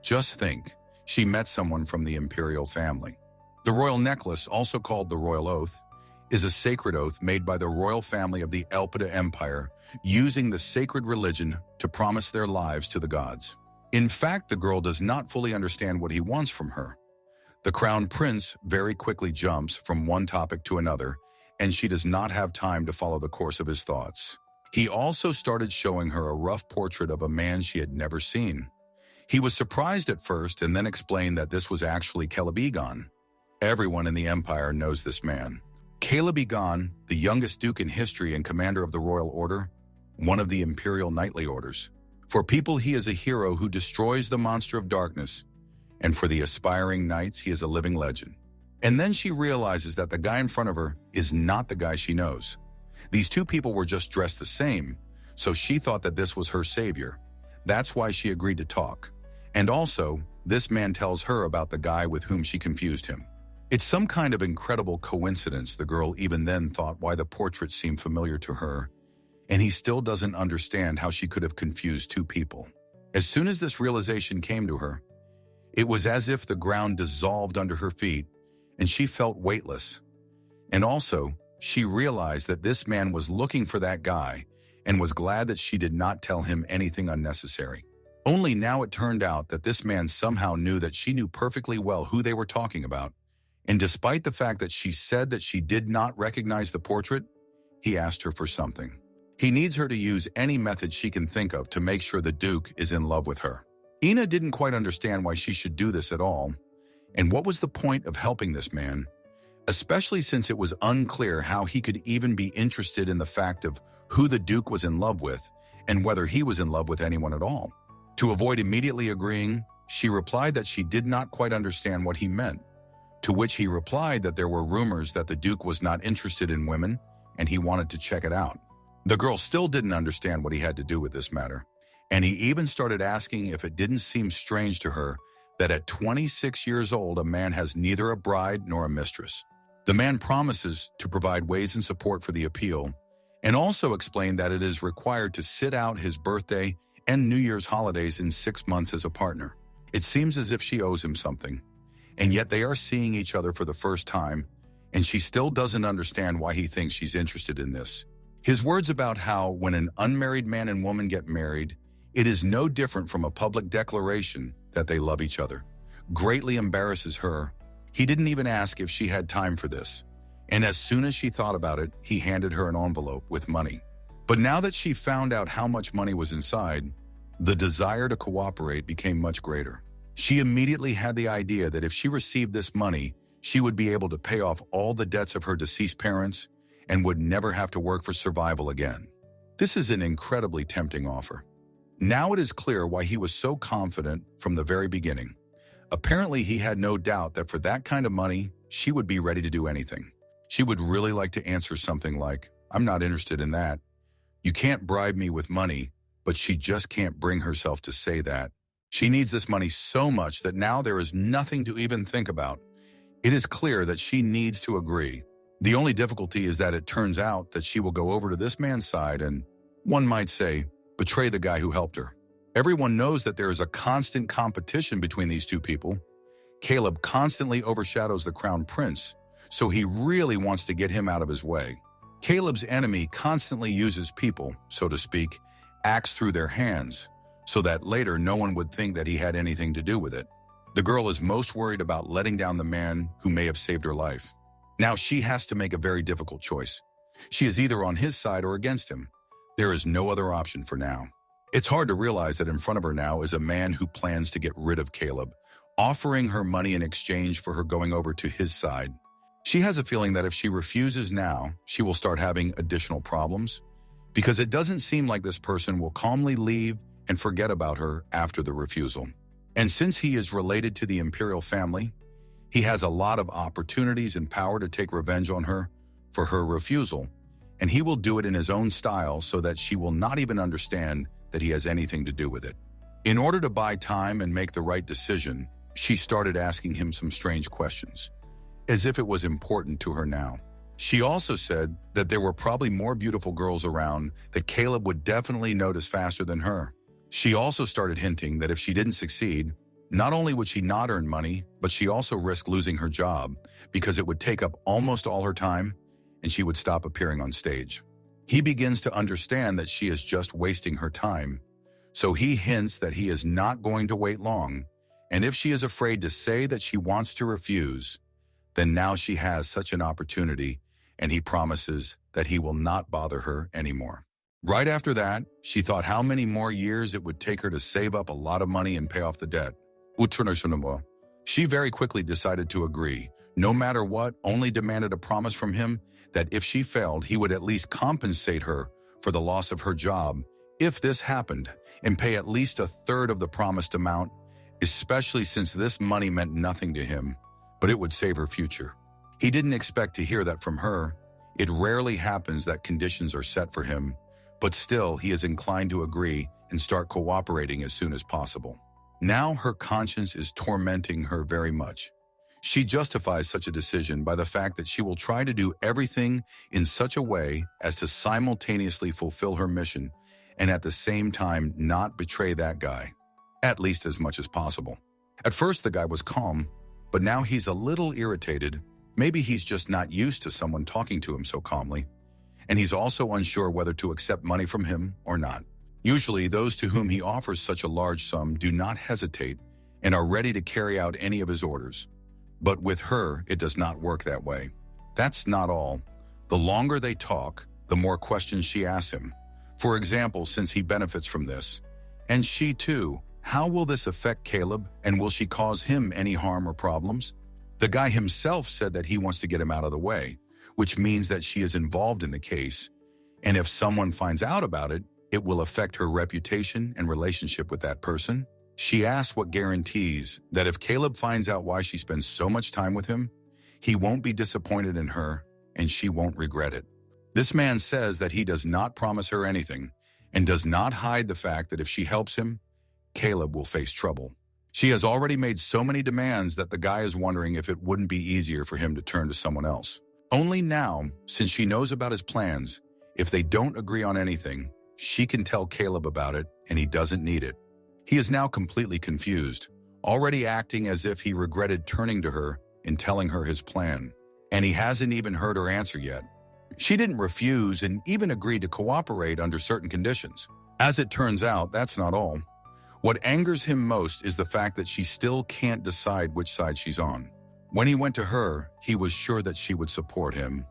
Just think, she met someone from the imperial family. The royal necklace, also called the royal oath, is a sacred oath made by the royal family of the Elpida Empire, using the sacred religion to promise their lives to the gods. In fact, the girl does not fully understand what he wants from her. The crown prince very quickly jumps from one topic to another, and she does not have time to follow the course of his thoughts. He also started showing her a rough portrait of a man she had never seen. He was surprised at first and then explained that this was actually Celebigon. Everyone in the empire knows this man. Celebigon, the youngest duke in history and commander of the royal order, one of the imperial knightly orders. For people, he is a hero who destroys the monster of darkness, and for the aspiring knights, he is a living legend. And then she realizes that the guy in front of her is not the guy she knows. These two people were just dressed the same, so she thought that this was her savior. That's why she agreed to talk. And also, this man tells her about the guy with whom she confused him. It's some kind of incredible coincidence the girl even then thought why the portrait seemed familiar to her, and he still doesn't understand how she could have confused two people. As soon as this realization came to her, it was as if the ground dissolved under her feet, and she felt weightless. And also, she realized that this man was looking for that guy and was glad that she did not tell him anything unnecessary. Only now it turned out that this man somehow knew that she knew perfectly well who they were talking about, and despite the fact that she said that she did not recognize the portrait, he asked her for something. He needs her to use any method she can think of to make sure the Duke is in love with her. Ina didn't quite understand why she should do this at all, and what was the point of helping this man, especially since it was unclear how he could even be interested in the fact of who the Duke was in love with and whether he was in love with anyone at all. To avoid immediately agreeing, she replied that she did not quite understand what he meant, to which he replied that there were rumors that the Duke was not interested in women and he wanted to check it out. The girl still didn't understand what he had to do with this matter, and he even started asking if it didn't seem strange to her that at 26 years old a man has neither a bride nor a mistress. The man promises to provide ways and support for the appeal, and also explained that it is required to sit out his birthday and New Year's holidays in 6 months as a partner. It seems as if she owes him something, and yet they are seeing each other for the first time, and she still doesn't understand why he thinks she's interested in this. His words about how when an unmarried man and woman get married, it is no different from a public declaration that they love each other, greatly embarrasses her. He didn't even ask if she had time for this. And as soon as she thought about it, he handed her an envelope with money. But now that she found out how much money was inside, the desire to cooperate became much greater. She immediately had the idea that if she received this money, she would be able to pay off all the debts of her deceased parents and would never have to work for survival again. This is an incredibly tempting offer. Now it is clear why he was so confident from the very beginning. Apparently, he had no doubt that for that kind of money, she would be ready to do anything. She would really like to answer something like, "I'm not interested in that. You can't bribe me with money," but she just can't bring herself to say that. She needs this money so much that now there is nothing to even think about. It is clear that she needs to agree. The only difficulty is that it turns out that she will go over to this man's side and, one might say, betray the guy who helped her. Everyone knows that there is a constant competition between these two people. Caleb constantly overshadows the crown prince, so he really wants to get him out of his way. Caleb's enemy constantly uses people, so to speak, acts through their hands, so that later no one would think that he had anything to do with it. The girl is most worried about letting down the man who may have saved her life. Now she has to make a very difficult choice. She is either on his side or against him. There is no other option for now. It's hard to realize that in front of her now is a man who plans to get rid of Caleb, offering her money in exchange for her going over to his side. She has a feeling that if she refuses now, she will start having additional problems, because it doesn't seem like this person will calmly leave and forget about her after the refusal. And since he is related to the imperial family, he has a lot of opportunities and power to take revenge on her for her refusal, and he will do it in his own style so that she will not even understand that he has anything to do with it. In order to buy time and make the right decision, she started asking him some strange questions, as if it was important to her now. She also said that there were probably more beautiful girls around that Caleb would definitely notice faster than her. She also started hinting that if she didn't succeed, not only would she not earn money, but she also risked losing her job because it would take up almost all her time and she would stop appearing on stage. He begins to understand that she is just wasting her time, so he hints that he is not going to wait long, and if she is afraid to say that she wants to refuse, then now she has such an opportunity, and he promises that he will not bother her anymore. Right after that, she thought how many more years it would take her to save up a lot of money and pay off the debt. She very quickly decided to agree, no matter what, only demanded a promise from him that if she failed, he would at least compensate her for the loss of her job if this happened, and pay at least a third of the promised amount, especially since this money meant nothing to him, but it would save her future. He didn't expect to hear that from her. It rarely happens that conditions are set for him, but still he is inclined to agree and start cooperating as soon as possible. Now her conscience is tormenting her very much. She justifies such a decision by the fact that she will try to do everything in such a way as to simultaneously fulfill her mission and at the same time not betray that guy, at least as much as possible. At first the guy was calm, but now he's a little irritated. Maybe he's just not used to someone talking to him so calmly, and he's also unsure whether to accept money from him or not. Usually those to whom he offers such a large sum do not hesitate and are ready to carry out any of his orders. But with her, it does not work that way. That's not all. The longer they talk, the more questions she asks him. For example, since he benefits from this, and she too, how will this affect Caleb, and will she cause him any harm or problems? The guy himself said that he wants to get him out of the way, which means that she is involved in the case, and if someone finds out about it, it will affect her reputation and relationship with that person. She asks what guarantees that if Caleb finds out why she spends so much time with him, he won't be disappointed in her and she won't regret it. This man says that he does not promise her anything and does not hide the fact that if she helps him, Caleb will face trouble. She has already made so many demands that the guy is wondering if it wouldn't be easier for him to turn to someone else. Only now, since she knows about his plans, if they don't agree on anything, she can tell Caleb about it and he doesn't need it. He is now completely confused, already acting as if he regretted turning to her and telling her his plan. And he hasn't even heard her answer yet. She didn't refuse and even agreed to cooperate under certain conditions. As it turns out, that's not all. What angers him most is the fact that she still can't decide which side she's on. When he went to her, he was sure that she would support him,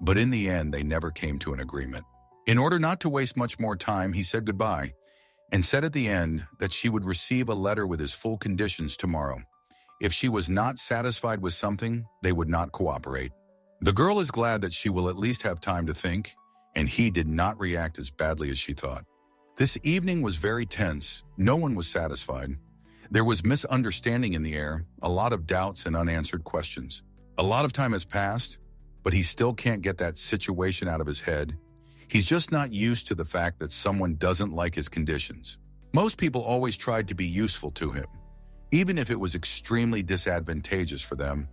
but in the end, they never came to an agreement. In order not to waste much more time, he said goodbye and said at the end that she would receive a letter with his full conditions tomorrow. If she was not satisfied with something, they would not cooperate. The girl is glad that she will at least have time to think, and he did not react as badly as she thought. This evening was very tense. No one was satisfied. There was misunderstanding in the air, a lot of doubts and unanswered questions. A lot of time has passed, but he still can't get that situation out of his head. He's just not used to the fact that someone doesn't like his conditions. Most people always tried to be useful to him, even if it was extremely disadvantageous for them,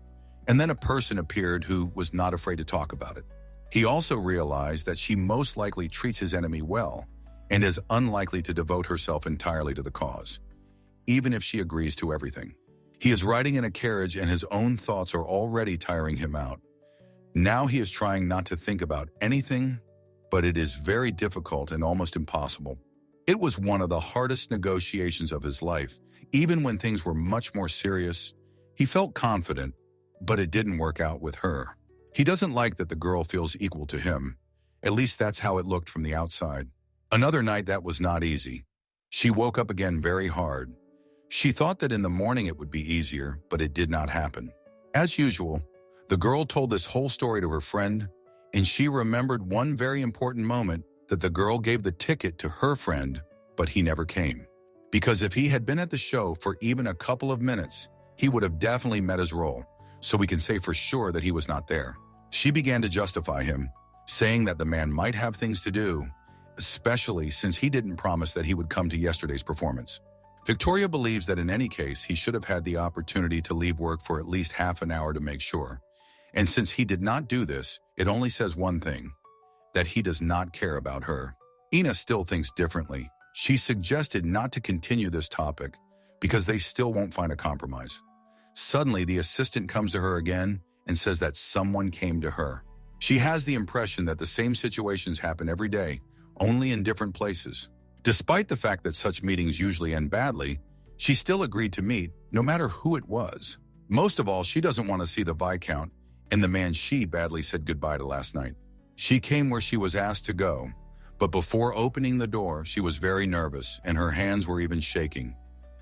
and then a person appeared who was not afraid to talk about it. He also realized that she most likely treats his enemy well and is unlikely to devote herself entirely to the cause, even if she agrees to everything. He is riding in a carriage and his own thoughts are already tiring him out. Now he is trying not to think about anything, but it is very difficult and almost impossible. It was one of the hardest negotiations of his life. Even when things were much more serious, he felt confident, but it didn't work out with her. He doesn't like that the girl feels equal to him. At least that's how it looked from the outside. Another night that was not easy. She woke up again very hard. She thought that in the morning it would be easier, but it did not happen. As usual, the girl told this whole story to her friend, and she remembered one very important moment that the girl gave the ticket to her friend, but he never came. Because if he had been at the show for even a couple of minutes, he would have definitely met his role, so we can say for sure that he was not there. She began to justify him, saying that the man might have things to do, especially since he didn't promise that he would come to yesterday's performance. Victoria believes that in any case, he should have had the opportunity to leave work for at least half an hour to make sure. And since he did not do this, it only says one thing, that he does not care about her. Ina still thinks differently. She suggested not to continue this topic because they still won't find a compromise. Suddenly, the assistant comes to her again and says that someone came to her. She has the impression that the same situations happen every day, only in different places. Despite the fact that such meetings usually end badly, she still agreed to meet, no matter who it was. Most of all, she doesn't want to see the Viscount and the man she badly said goodbye to last night. She came where she was asked to go, but before opening the door, she was very nervous and her hands were even shaking.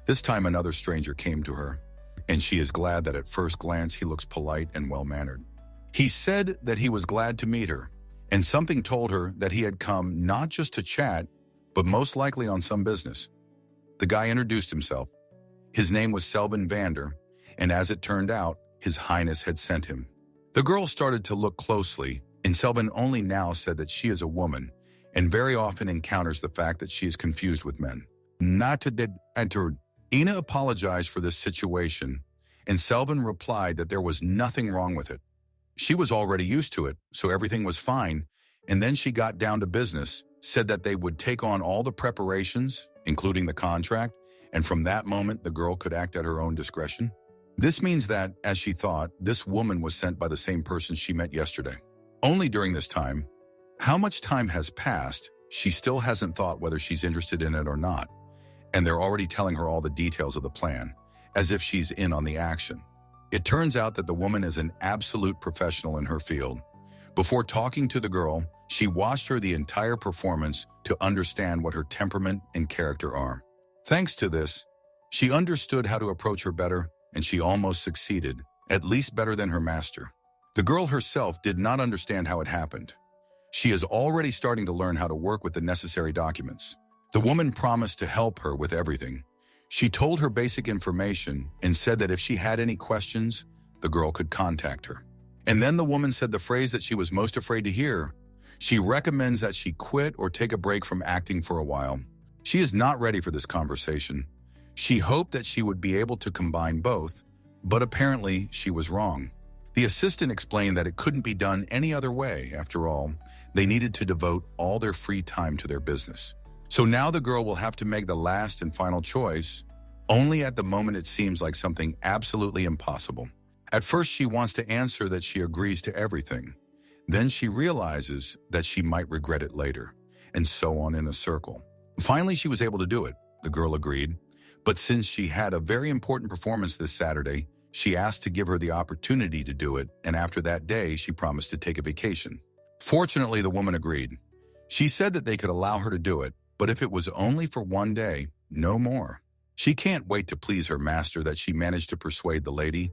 This time another stranger came to her, and she is glad that at first glance he looks polite and well-mannered. He said that he was glad to meet her, and something told her that he had come not just to chat, but most likely on some business. The guy introduced himself. His name was Selvin Vander, and as it turned out, His Highness had sent him. The girl started to look closely, and Selvin only now said that she is a woman, and very often encounters the fact that she is confused with men. Not to did entered. Ina apologized for this situation, and Selvin replied that there was nothing wrong with it. She was already used to it, so everything was fine, and then she got down to business, said that they would take on all the preparations, including the contract, and from that moment the girl could act at her own discretion. This means that, as she thought, this woman was sent by the same person she met yesterday. Only during this time, how much time has passed, she still hasn't thought whether she's interested in it or not, and they're already telling her all the details of the plan, as if she's in on the action. It turns out that the woman is an absolute professional in her field. Before talking to the girl, she watched her the entire performance to understand what her temperament and character are. Thanks to this, she understood how to approach her better, and she almost succeeded, at least better than her master. The girl herself did not understand how it happened. She is already starting to learn how to work with the necessary documents. The woman promised to help her with everything. She told her basic information and said that if she had any questions, the girl could contact her. And then the woman said the phrase that she was most afraid to hear. She recommends that she quit or take a break from acting for a while. She is not ready for this conversation. She hoped that she would be able to combine both, but apparently she was wrong. The assistant explained that it couldn't be done any other way. After all, they needed to devote all their free time to their business. So now the girl will have to make the last and final choice. Only at the moment it seems like something absolutely impossible. At first she wants to answer that she agrees to everything. Then she realizes that she might regret it later, and so on in a circle. Finally, she was able to do it, the girl agreed. But since she had a very important performance this Saturday, she asked to give her the opportunity to do it, and after that day, she promised to take a vacation. Fortunately, the woman agreed. She said that they could allow her to do it, but if it was only for one day, no more. She can't wait to please her master that she managed to persuade the lady.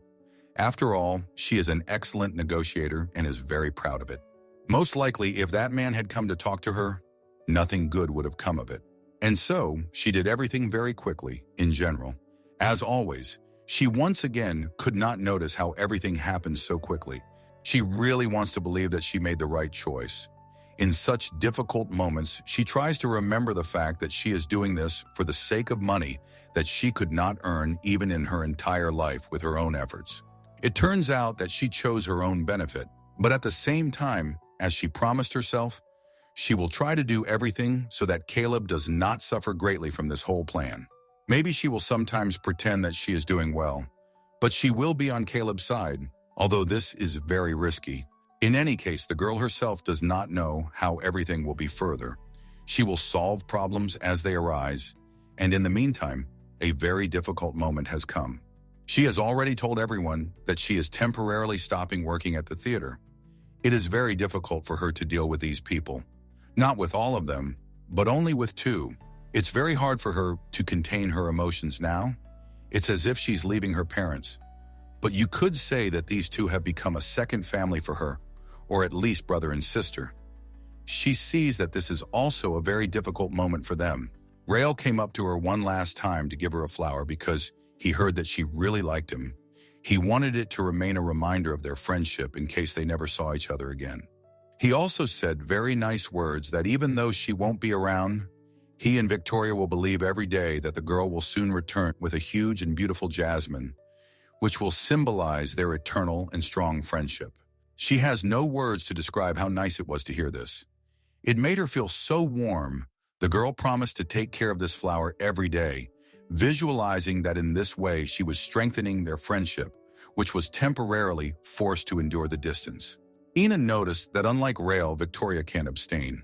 After all, she is an excellent negotiator and is very proud of it. Most likely, if that man had come to talk to her, nothing good would have come of it. And so, she did everything very quickly, in general. As always, she once again could not notice how everything happened so quickly. She really wants to believe that she made the right choice. In such difficult moments, she tries to remember the fact that she is doing this for the sake of money that she could not earn even in her entire life with her own efforts. It turns out that she chose her own benefit, but at the same time, as she promised herself, she will try to do everything so that Caleb does not suffer greatly from this whole plan. Maybe she will sometimes pretend that she is doing well, but she will be on Caleb's side, although this is very risky. In any case, the girl herself does not know how everything will be further. She will solve problems as they arise, and in the meantime, a very difficult moment has come. She has already told everyone that she is temporarily stopping working at the theater. It is very difficult for her to deal with these people. Not with all of them, but only with two. It's very hard for her to contain her emotions now. It's as if she's leaving her parents. But you could say that these two have become a second family for her, or at least brother and sister. She sees that this is also a very difficult moment for them. Rael came up to her one last time to give her a flower because he heard that she really liked him. He wanted it to remain a reminder of their friendship in case they never saw each other again. He also said very nice words that even though she won't be around, he and Victoria will believe every day that the girl will soon return with a huge and beautiful jasmine, which will symbolize their eternal and strong friendship. She has no words to describe how nice it was to hear this. It made her feel so warm. The girl promised to take care of this flower every day, visualizing that in this way she was strengthening their friendship, which was temporarily forced to endure the distance. Ina noticed that unlike Rael, Victoria can't abstain.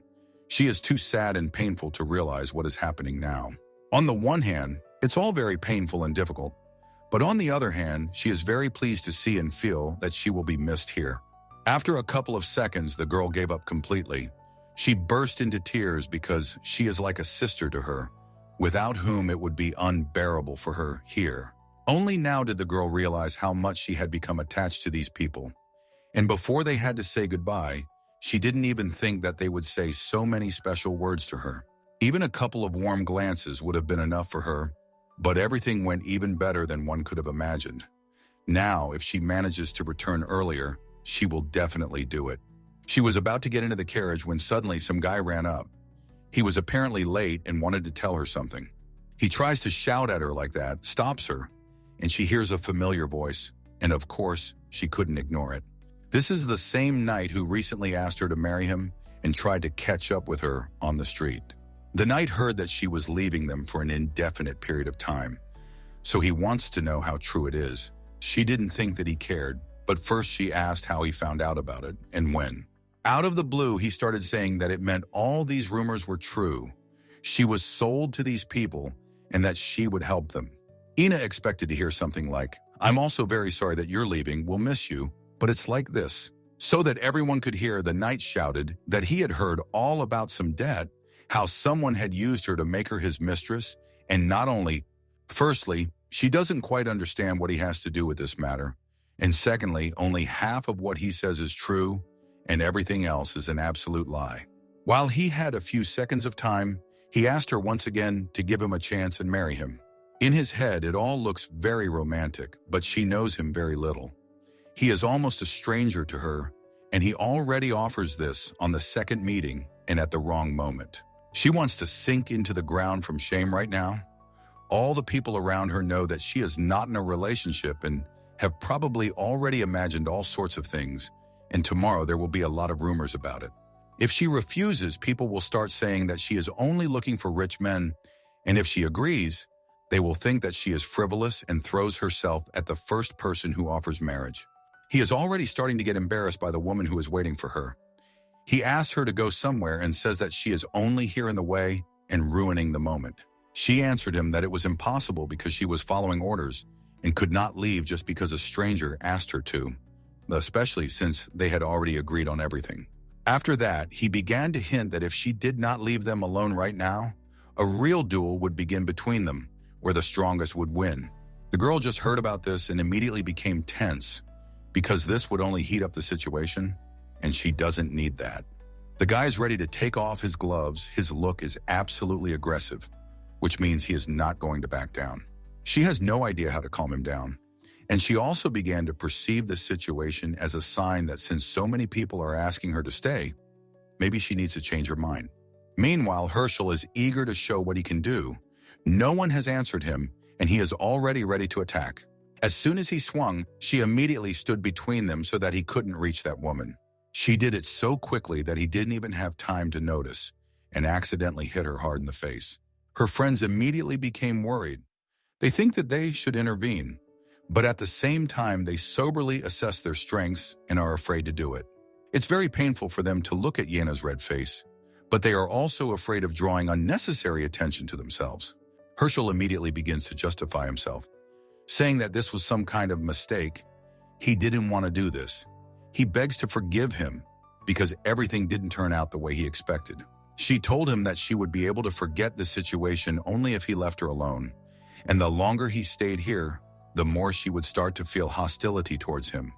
She is too sad and painful to realize what is happening now. On the one hand, it's all very painful and difficult, but on the other hand, she is very pleased to see and feel that she will be missed here. After a couple of seconds, the girl gave up completely. She burst into tears because she is like a sister to her, without whom it would be unbearable for her here. Only now did the girl realize how much she had become attached to these people. And before they had to say goodbye, she didn't even think that they would say so many special words to her. Even a couple of warm glances would have been enough for her, but everything went even better than one could have imagined. Now, if she manages to return earlier, she will definitely do it. She was about to get into the carriage when suddenly some guy ran up. He was apparently late and wanted to tell her something. He tries to shout at her like that, stops her, and she hears a familiar voice, and of course, she couldn't ignore it. This is the same knight who recently asked her to marry him and tried to catch up with her on the street. The knight heard that she was leaving them for an indefinite period of time, so he wants to know how true it is. She didn't think that he cared, but first she asked how he found out about it and when. Out of the blue, he started saying that it meant all these rumors were true. She was sold to these people and that she would help them. Ina expected to hear something like, "I'm also very sorry that you're leaving, we'll miss you," but it's like this. So that everyone could hear, the knight shouted that he had heard all about some debt, how someone had used her to make her his mistress, and not only, firstly, she doesn't quite understand what he has to do with this matter, and secondly, only half of what he says is true, and everything else is an absolute lie. While he had a few seconds of time, he asked her once again to give him a chance and marry him. In his head, it all looks very romantic, but she knows him very little. He is almost a stranger to her, and he already offers this on the second meeting and at the wrong moment. She wants to sink into the ground from shame right now. All the people around her know that she is not in a relationship and have probably already imagined all sorts of things, and tomorrow there will be a lot of rumors about it. If she refuses, people will start saying that she is only looking for rich men, and if she agrees, they will think that she is frivolous and throws herself at the first person who offers marriage. He is already starting to get embarrassed by the woman who is waiting for her. He asks her to go somewhere and says that she is only here in the way and ruining the moment. She answered him that it was impossible because she was following orders and could not leave just because a stranger asked her to, especially since they had already agreed on everything. After that, he began to hint that if she did not leave them alone right now, a real duel would begin between them, where the strongest would win. The girl just heard about this and immediately became tense, because this would only heat up the situation, and she doesn't need that. The guy is ready to take off his gloves. His look is absolutely aggressive, which means he is not going to back down. She has no idea how to calm him down, and she also began to perceive the situation as a sign that since so many people are asking her to stay, maybe she needs to change her mind. Meanwhile, Herschel is eager to show what he can do. No one has answered him, and he is already ready to attack. As soon as he swung, she immediately stood between them so that he couldn't reach that woman. She did it so quickly that he didn't even have time to notice and accidentally hit her hard in the face. Her friends immediately became worried. They think that they should intervene, but at the same time, they soberly assess their strengths and are afraid to do it. It's very painful for them to look at Yena's red face, but they are also afraid of drawing unnecessary attention to themselves. Herschel immediately begins to justify himself, saying that this was some kind of mistake. He didn't want to do this. He begs to forgive him because everything didn't turn out the way he expected. She told him that she would be able to forget the situation only if he left her alone, and the longer he stayed here, the more she would start to feel hostility towards him.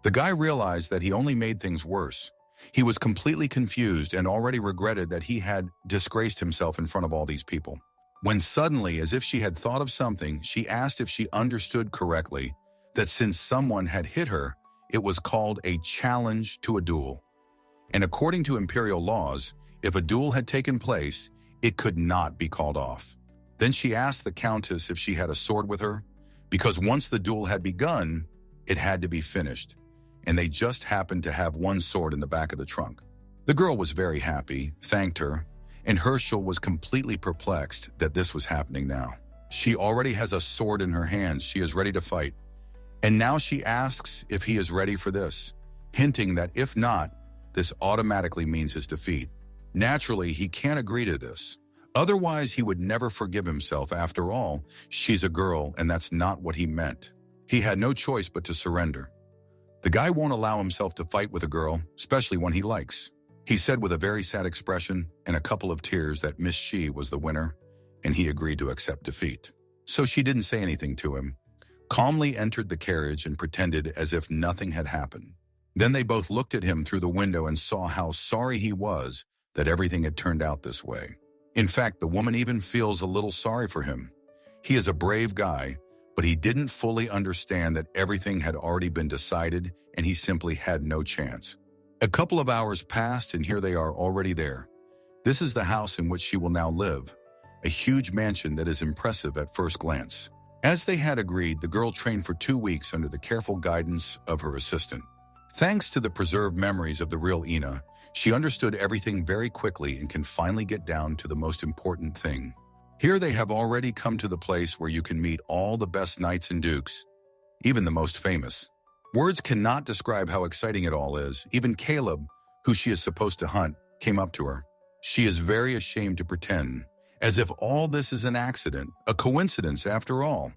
The guy realized that he only made things worse. He was completely confused and already regretted that he had disgraced himself in front of all these people. When suddenly, as if she had thought of something, she asked if she understood correctly that since someone had hit her, it was called a challenge to a duel. And according to imperial laws, if a duel had taken place, it could not be called off. Then she asked the countess if she had a sword with her, because once the duel had begun, it had to be finished, and they just happened to have one sword in the back of the trunk. The girl was very happy, thanked her, and Herschel was completely perplexed that this was happening now. She already has a sword in her hands. She is ready to fight. And now she asks if he is ready for this, hinting that if not, this automatically means his defeat. Naturally, he can't agree to this. Otherwise, he would never forgive himself. After all, she's a girl, and that's not what he meant. He had no choice but to surrender. The guy won't allow himself to fight with a girl, especially one he likes. He said with a very sad expression and a couple of tears that Miss Shi was the winner, and he agreed to accept defeat. So she didn't say anything to him, calmly entered the carriage and pretended as if nothing had happened. Then they both looked at him through the window and saw how sorry he was that everything had turned out this way. In fact, the woman even feels a little sorry for him. He is a brave guy, but he didn't fully understand that everything had already been decided and he simply had no chance. A couple of hours passed and here they are already there. This is the house in which she will now live, a huge mansion that is impressive at first glance. As they had agreed, the girl trained for 2 weeks under the careful guidance of her assistant. Thanks to the preserved memories of the real Ina, she understood everything very quickly and can finally get down to the most important thing. Here they have already come to the place where you can meet all the best knights and dukes, even the most famous. Words cannot describe how exciting it all is. Even Caleb, who she is supposed to hunt, came up to her. She is very ashamed to pretend, as if all this is an accident, a coincidence after all.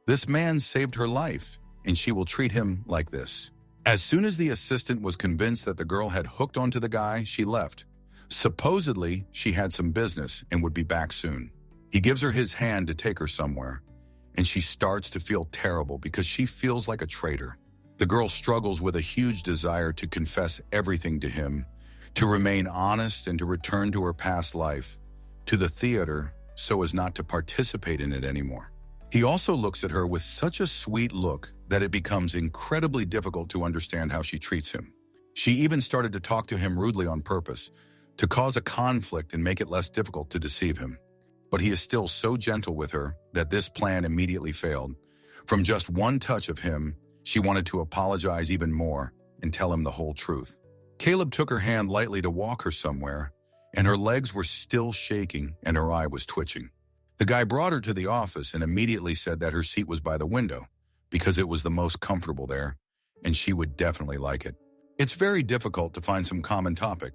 This man saved her life, and she will treat him like this. As soon as the assistant was convinced that the girl had hooked onto the guy, she left. Supposedly, she had some business and would be back soon. He gives her his hand to take her somewhere, and she starts to feel terrible because she feels like a traitor. The girl struggles with a huge desire to confess everything to him, to remain honest and to return to her past life, to the theater, so as not to participate in it anymore. He also looks at her with such a sweet look that it becomes incredibly difficult to understand how she treats him. She even started to talk to him rudely on purpose, to cause a conflict and make it less difficult to deceive him. But he is still so gentle with her that this plan immediately failed. From just one touch of him, she wanted to apologize even more and tell him the whole truth. Caleb took her hand lightly to walk her somewhere, and her legs were still shaking and her eye was twitching. The guy brought her to the office and immediately said that her seat was by the window because it was the most comfortable there, and she would definitely like it. It's very difficult to find some common topic.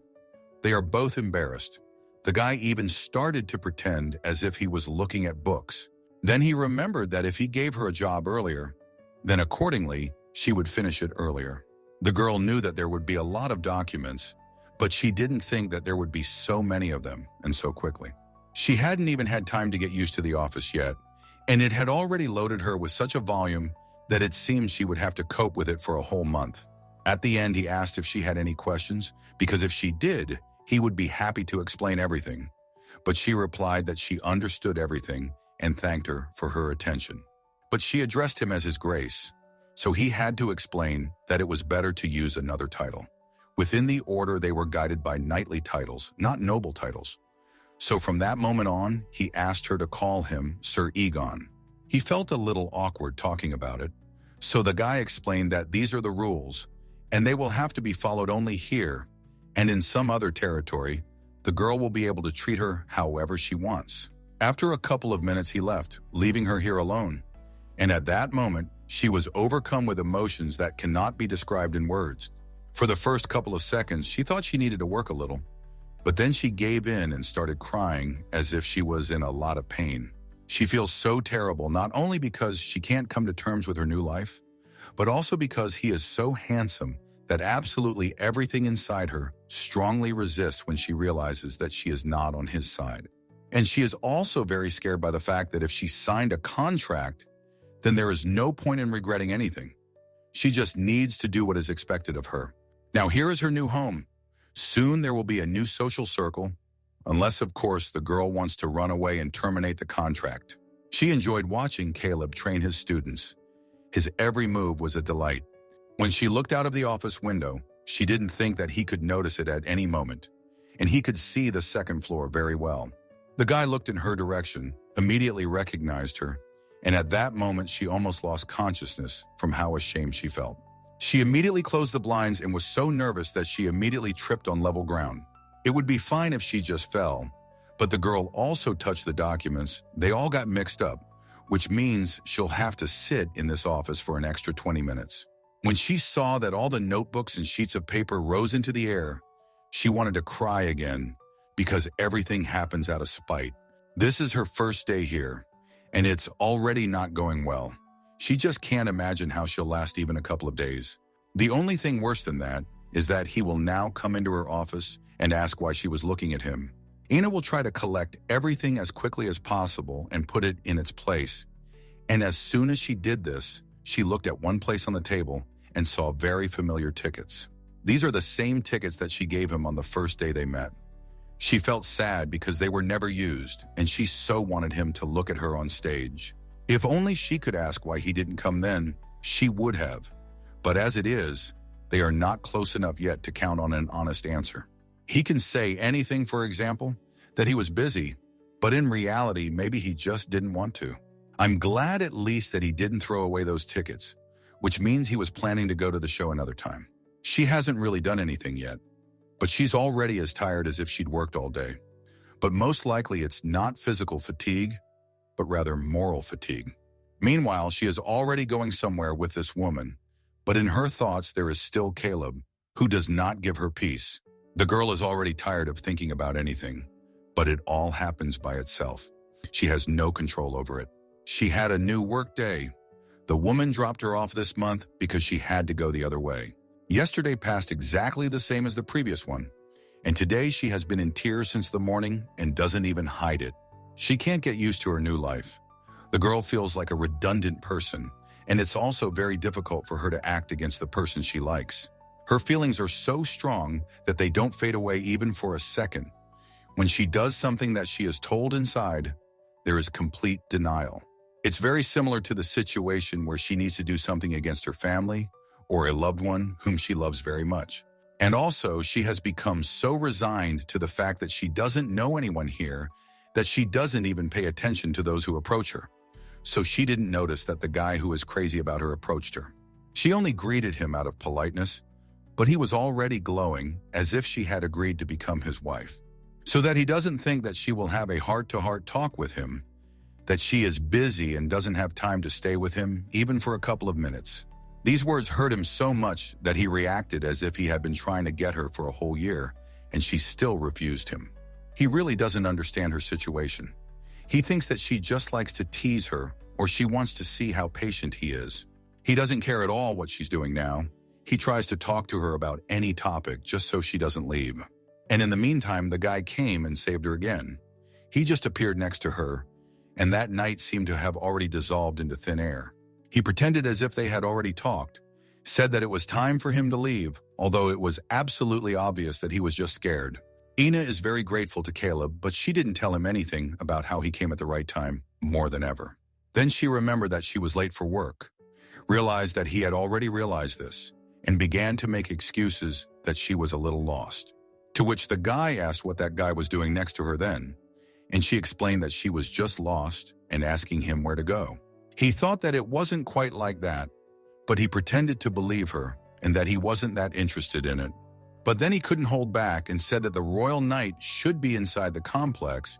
They are both embarrassed. The guy even started to pretend as if he was looking at books. Then he remembered that if he gave her a job earlier, then accordingly, she would finish it earlier. The girl knew that there would be a lot of documents, but she didn't think that there would be so many of them and so quickly. She hadn't even had time to get used to the office yet, and it had already loaded her with such a volume that it seemed she would have to cope with it for a whole month. At the end, he asked if she had any questions, because if she did, he would be happy to explain everything. But she replied that she understood everything and thanked her for her attention. But she addressed him as His Grace, so he had to explain that it was better to use another title. Within the order, they were guided by knightly titles, not noble titles. So from that moment on, he asked her to call him Sir Egon. He felt a little awkward talking about it, so the guy explained that these are the rules, and they will have to be followed only here, and in some other territory, the girl will be able to treat her however she wants. After a couple of minutes, he left, leaving her here alone. And at that moment, she was overcome with emotions that cannot be described in words. For the first couple of seconds, she thought she needed to work a little, but then she gave in and started crying as if she was in a lot of pain. She feels so terrible, not only because she can't come to terms with her new life, but also because he is so handsome that absolutely everything inside her strongly resists when she realizes that she is not on his side. And she is also very scared by the fact that if she signed a contract, then there is no point in regretting anything. She just needs to do what is expected of her. Now here is her new home. Soon there will be a new social circle, unless of course the girl wants to run away and terminate the contract. She enjoyed watching Caleb train his students. His every move was a delight. When she looked out of the office window, she didn't think that he could notice it at any moment, and he could see the second floor very well. The guy looked in her direction, immediately recognized her, and at that moment she almost lost consciousness from how ashamed she felt. She immediately closed the blinds and was so nervous that she immediately tripped on level ground. It would be fine if she just fell, but the girl also touched the documents. They all got mixed up, which means she'll have to sit in this office for an extra 20 minutes. When she saw that all the notebooks and sheets of paper rose into the air, she wanted to cry again because everything happens out of spite. This is her first day here, and it's already not going well. She just can't imagine how she'll last even a couple of days. The only thing worse than that is that he will now come into her office and ask why she was looking at him. Ina will try to collect everything as quickly as possible and put it in its place. And as soon as she did this, she looked at one place on the table and saw very familiar tickets. These are the same tickets that she gave him on the first day they met. She felt sad because they were never used, and she so wanted him to look at her on stage. If only she could ask why he didn't come then, she would have. But as it is, they are not close enough yet to count on an honest answer. He can say anything, for example, that he was busy, but in reality, maybe he just didn't want to. I'm glad at least that he didn't throw away those tickets, which means he was planning to go to the show another time. She hasn't really done anything yet, but she's already as tired as if she'd worked all day. But most likely it's not physical fatigue, but rather moral fatigue. Meanwhile, she is already going somewhere with this woman, but in her thoughts there is still Caleb, who does not give her peace. The girl is already tired of thinking about anything, but it all happens by itself. She has no control over it. She had a new work day. The woman dropped her off this month because she had to go the other way. Yesterday passed exactly the same as the previous one, and today she has been in tears since the morning and doesn't even hide it. She can't get used to her new life. The girl feels like a redundant person, and it's also very difficult for her to act against the person she likes. Her feelings are so strong that they don't fade away even for a second. When she does something that she is told inside, there is complete denial. It's very similar to the situation where she needs to do something against her family or a loved one whom she loves very much. And also, she has become so resigned to the fact that she doesn't know anyone here that she doesn't even pay attention to those who approach her. So she didn't notice that the guy who is crazy about her approached her. She only greeted him out of politeness, but he was already glowing as if she had agreed to become his wife. So that he doesn't think that she will have a heart-to-heart talk with him, that she is busy and doesn't have time to stay with him even for a couple of minutes. These words hurt him so much that he reacted as if he had been trying to get her for a whole year, and she still refused him. He really doesn't understand her situation. He thinks that she just likes to tease her, or she wants to see how patient he is. He doesn't care at all what she's doing now. He tries to talk to her about any topic just so she doesn't leave. And in the meantime, the guy came and saved her again. He just appeared next to her, and that night seemed to have already dissolved into thin air. He pretended as if they had already talked, said that it was time for him to leave, although it was absolutely obvious that he was just scared. Ina is very grateful to Caleb, but she didn't tell him anything about how he came at the right time, more than ever. Then she remembered that she was late for work, realized that he had already realized this, and began to make excuses that she was a little lost. To which the guy asked what that guy was doing next to her then, and she explained that she was just lost and asking him where to go. He thought that it wasn't quite like that, but he pretended to believe her and that he wasn't that interested in it. But then he couldn't hold back and said that the royal knight should be inside the complex,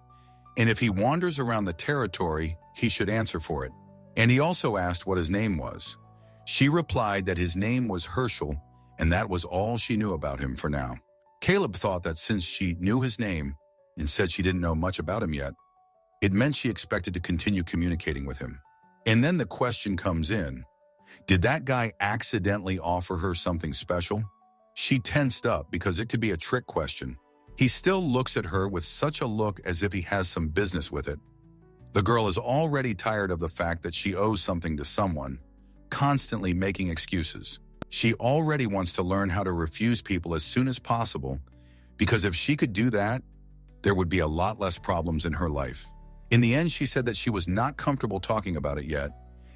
and if he wanders around the territory, he should answer for it. And he also asked what his name was. She replied that his name was Herschel, and that was all she knew about him for now. Caleb thought that since she knew his name and said she didn't know much about him yet, it meant she expected to continue communicating with him. And then the question comes in, did that guy accidentally offer her something special? She tensed up because it could be a trick question. He still looks at her with such a look as if he has some business with it. The girl is already tired of the fact that she owes something to someone, constantly making excuses. She already wants to learn how to refuse people as soon as possible, because if she could do that, there would be a lot less problems in her life. In the end, she said that she was not comfortable talking about it yet,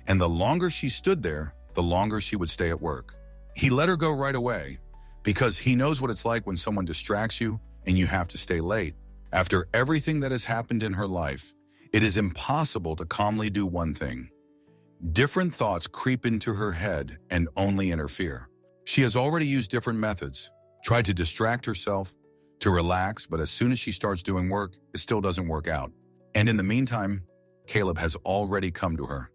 and the longer she stood there, the longer she would stay at work. He let her go right away, because he knows what it's like when someone distracts you and you have to stay late. After everything that has happened in her life, it is impossible to calmly do one thing. Different thoughts creep into her head and only interfere. She has already used different methods, tried to distract herself, to relax, but as soon as she starts doing work, it still doesn't work out. And in the meantime, Caleb has already come to her.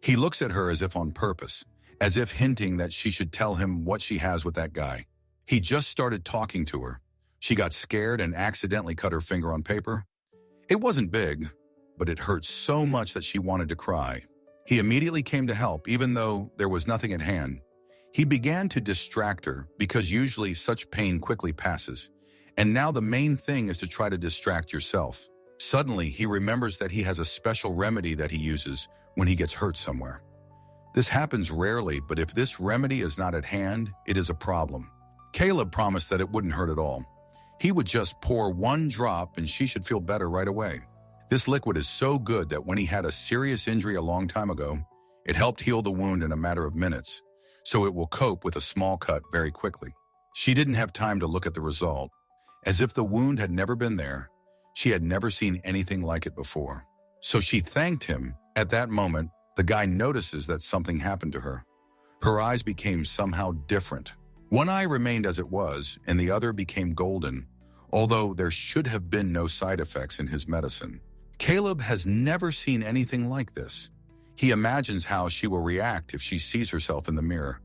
He looks at her as if on purpose, as if hinting that she should tell him what she has with that guy. He just started talking to her. She got scared and accidentally cut her finger on paper. It wasn't big, but it hurt so much that she wanted to cry. He immediately came to help, even though there was nothing at hand. He began to distract her because usually such pain quickly passes. And now the main thing is to try to distract yourself. Suddenly, he remembers that he has a special remedy that he uses when he gets hurt somewhere. This happens rarely, but if this remedy is not at hand, it is a problem. Caleb promised that it wouldn't hurt at all. He would just pour one drop and she should feel better right away. This liquid is so good that when he had a serious injury a long time ago, it helped heal the wound in a matter of minutes, so it will cope with a small cut very quickly. She didn't have time to look at the result. As if the wound had never been there, she had never seen anything like it before. So she thanked him. At that moment, the guy notices that something happened to her. Her eyes became somehow different. One eye remained as it was, and the other became golden, although there should have been no side effects in his medicine. Caleb has never seen anything like this. He imagines how she will react if she sees herself in the mirror,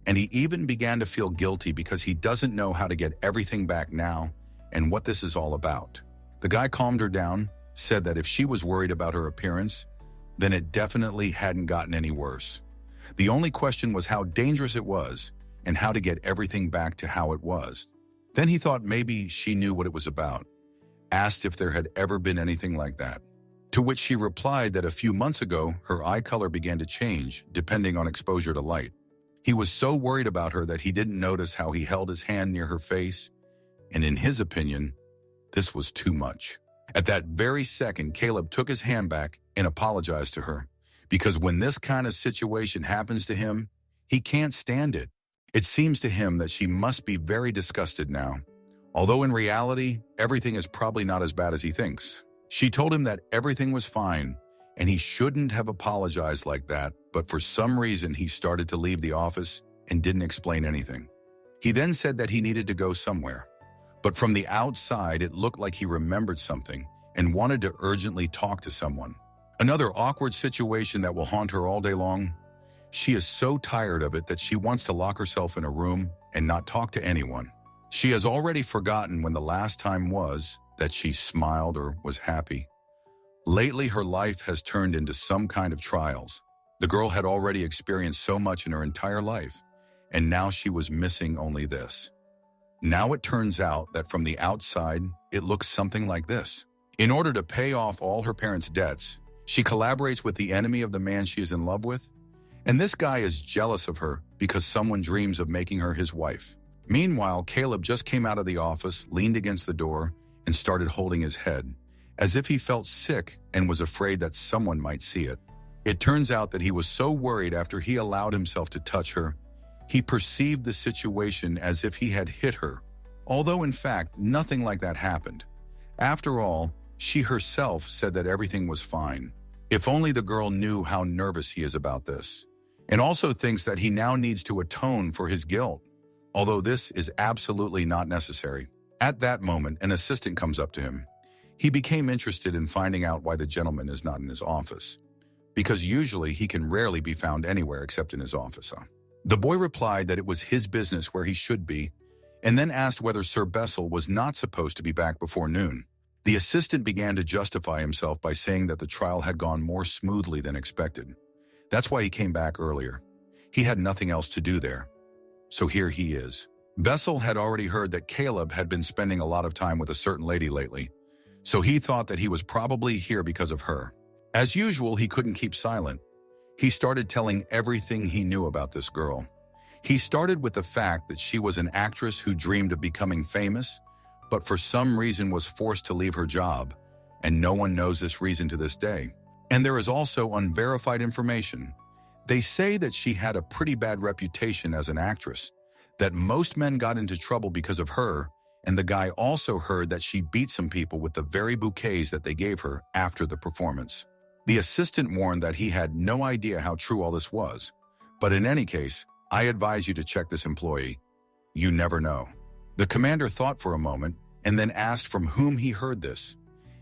and he even began to feel guilty because he doesn't know how to get everything back now and what this is all about. The guy calmed her down, said that if she was worried about her appearance, then it definitely hadn't gotten any worse. The only question was how dangerous it was and how to get everything back to how it was. Then he thought maybe she knew what it was about, asked if there had ever been anything like that. To which she replied that a few months ago, her eye color began to change depending on exposure to light. He was so worried about her that he didn't notice how he held his hand near her face, and in his opinion, this was too much. At that very second, Caleb took his hand back and apologized to her, because when this kind of situation happens to him, he can't stand it. It seems to him that she must be very disgusted now, although in reality, everything is probably not as bad as he thinks. She told him that everything was fine, and he shouldn't have apologized like that, but for some reason he started to leave the office and didn't explain anything. He then said that he needed to go somewhere, but from the outside it looked like he remembered something and wanted to urgently talk to someone. Another awkward situation that will haunt her all day long. She is so tired of it that she wants to lock herself in a room and not talk to anyone. She has already forgotten when the last time was that she smiled or was happy. Lately, her life has turned into some kind of trials. The girl had already experienced so much in her entire life, and now she was missing only this. Now it turns out that from the outside, it looks something like this. In order to pay off all her parents' debts, she collaborates with the enemy of the man she is in love with, and this guy is jealous of her because someone dreams of making her his wife. Meanwhile, Caleb just came out of the office, leaned against the door, and started holding his head, as if he felt sick and was afraid that someone might see it. It turns out that he was so worried after he allowed himself to touch her, he perceived the situation as if he had hit her, although in fact nothing like that happened. After all, she herself said that everything was fine. If only the girl knew how nervous he is about this, and also thinks that he now needs to atone for his guilt, although this is absolutely not necessary. At that moment, an assistant comes up to him. He became interested in finding out why the gentleman is not in his office, because usually he can rarely be found anywhere except in his office. The boy replied that it was his business where he should be, and then asked whether Sir Bessel was not supposed to be back before noon. The assistant began to justify himself by saying that the trial had gone more smoothly than expected. That's why he came back earlier. He had nothing else to do there. So here he is. Bessel had already heard that Caleb had been spending a lot of time with a certain lady lately, so he thought that he was probably here because of her. As usual, he couldn't keep silent. He started telling everything he knew about this girl. He started with the fact that she was an actress who dreamed of becoming famous, but for some reason was forced to leave her job, and no one knows this reason to this day. And there is also unverified information. They say that she had a pretty bad reputation as an actress, that most men got into trouble because of her, and the guy also heard that she beat some people with the very bouquets that they gave her after the performance. The assistant warned that he had no idea how true all this was, but in any case, I advise you to check this employee. You never know. The commander thought for a moment and then asked from whom he heard this,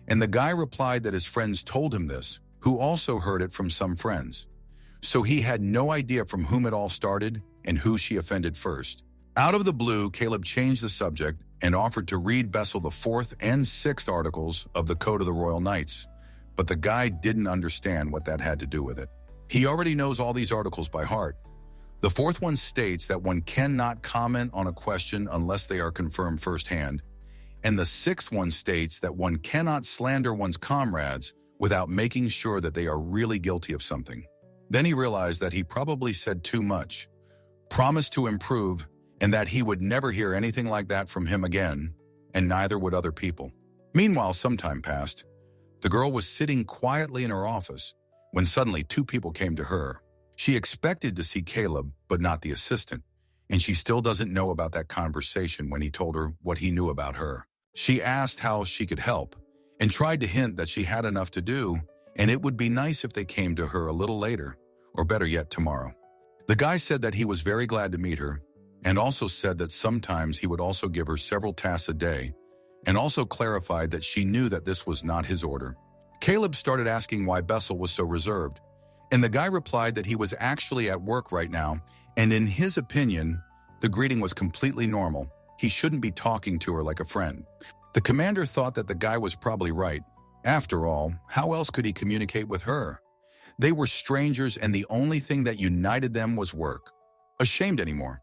and the guy replied that his friends told him this, who also heard it from some friends. So he had no idea from whom it all started and who she offended first. Out of the blue, Caleb changed the subject and offered to read Bessel the 4th and 6th articles of the Code of the Royal Knights, but the guy didn't understand what that had to do with it. He already knows all these articles by heart. The 4th one states that one cannot comment on a question unless they are confirmed firsthand, and the 6th one states that one cannot slander one's comrades without making sure that they are really guilty of something. Then he realized that he probably said too much, promised to improve, and that he would never hear anything like that from him again, and neither would other people. Meanwhile, some time passed. The girl was sitting quietly in her office when suddenly 2 people came to her. She expected to see Caleb, but not the assistant, and she still doesn't know about that conversation when he told her what he knew about her. She asked how she could help and tried to hint that she had enough to do, and it would be nice if they came to her a little later, or better yet, tomorrow. The guy said that he was very glad to meet her, and also said that sometimes he would also give her several tasks a day, and also clarified that she knew that this was not his order. Caleb started asking why Bessel was so reserved, and the guy replied that he was actually at work right now, and in his opinion, the greeting was completely normal. He shouldn't be talking to her like a friend. The commander thought that the guy was probably right. After all, how else could he communicate with her? They were strangers, and the only thing that united them was work. Ashamed anymore.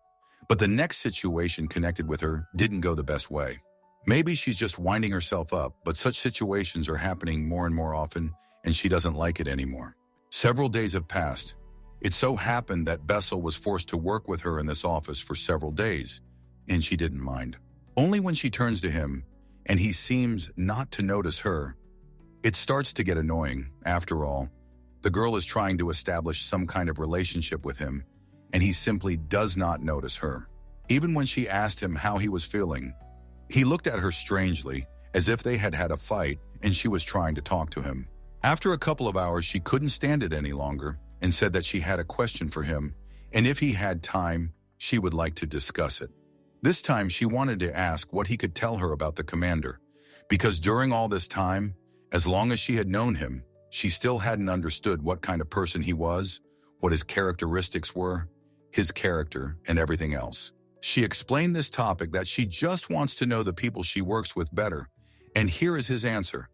But the next situation connected with her didn't go the best way. Maybe she's just winding herself up, but such situations are happening more and more often, and she doesn't like it anymore. Several days have passed. It so happened that Bessel was forced to work with her in this office for several days, and she didn't mind. Only when she turns to him, and he seems not to notice her, it starts to get annoying. After all, the girl is trying to establish some kind of relationship with him, and he simply does not notice her. Even when she asked him how he was feeling, he looked at her strangely, as if they had had a fight and she was trying to talk to him. After a couple of hours, she couldn't stand it any longer and said that she had a question for him, and if he had time, she would like to discuss it. This time, she wanted to ask what he could tell her about the commander, because during all this time, as long as she had known him, she still hadn't understood what kind of person he was, what his characteristics were, his character, and everything else. She explained this topic that she just wants to know the people she works with better, and here is his answer.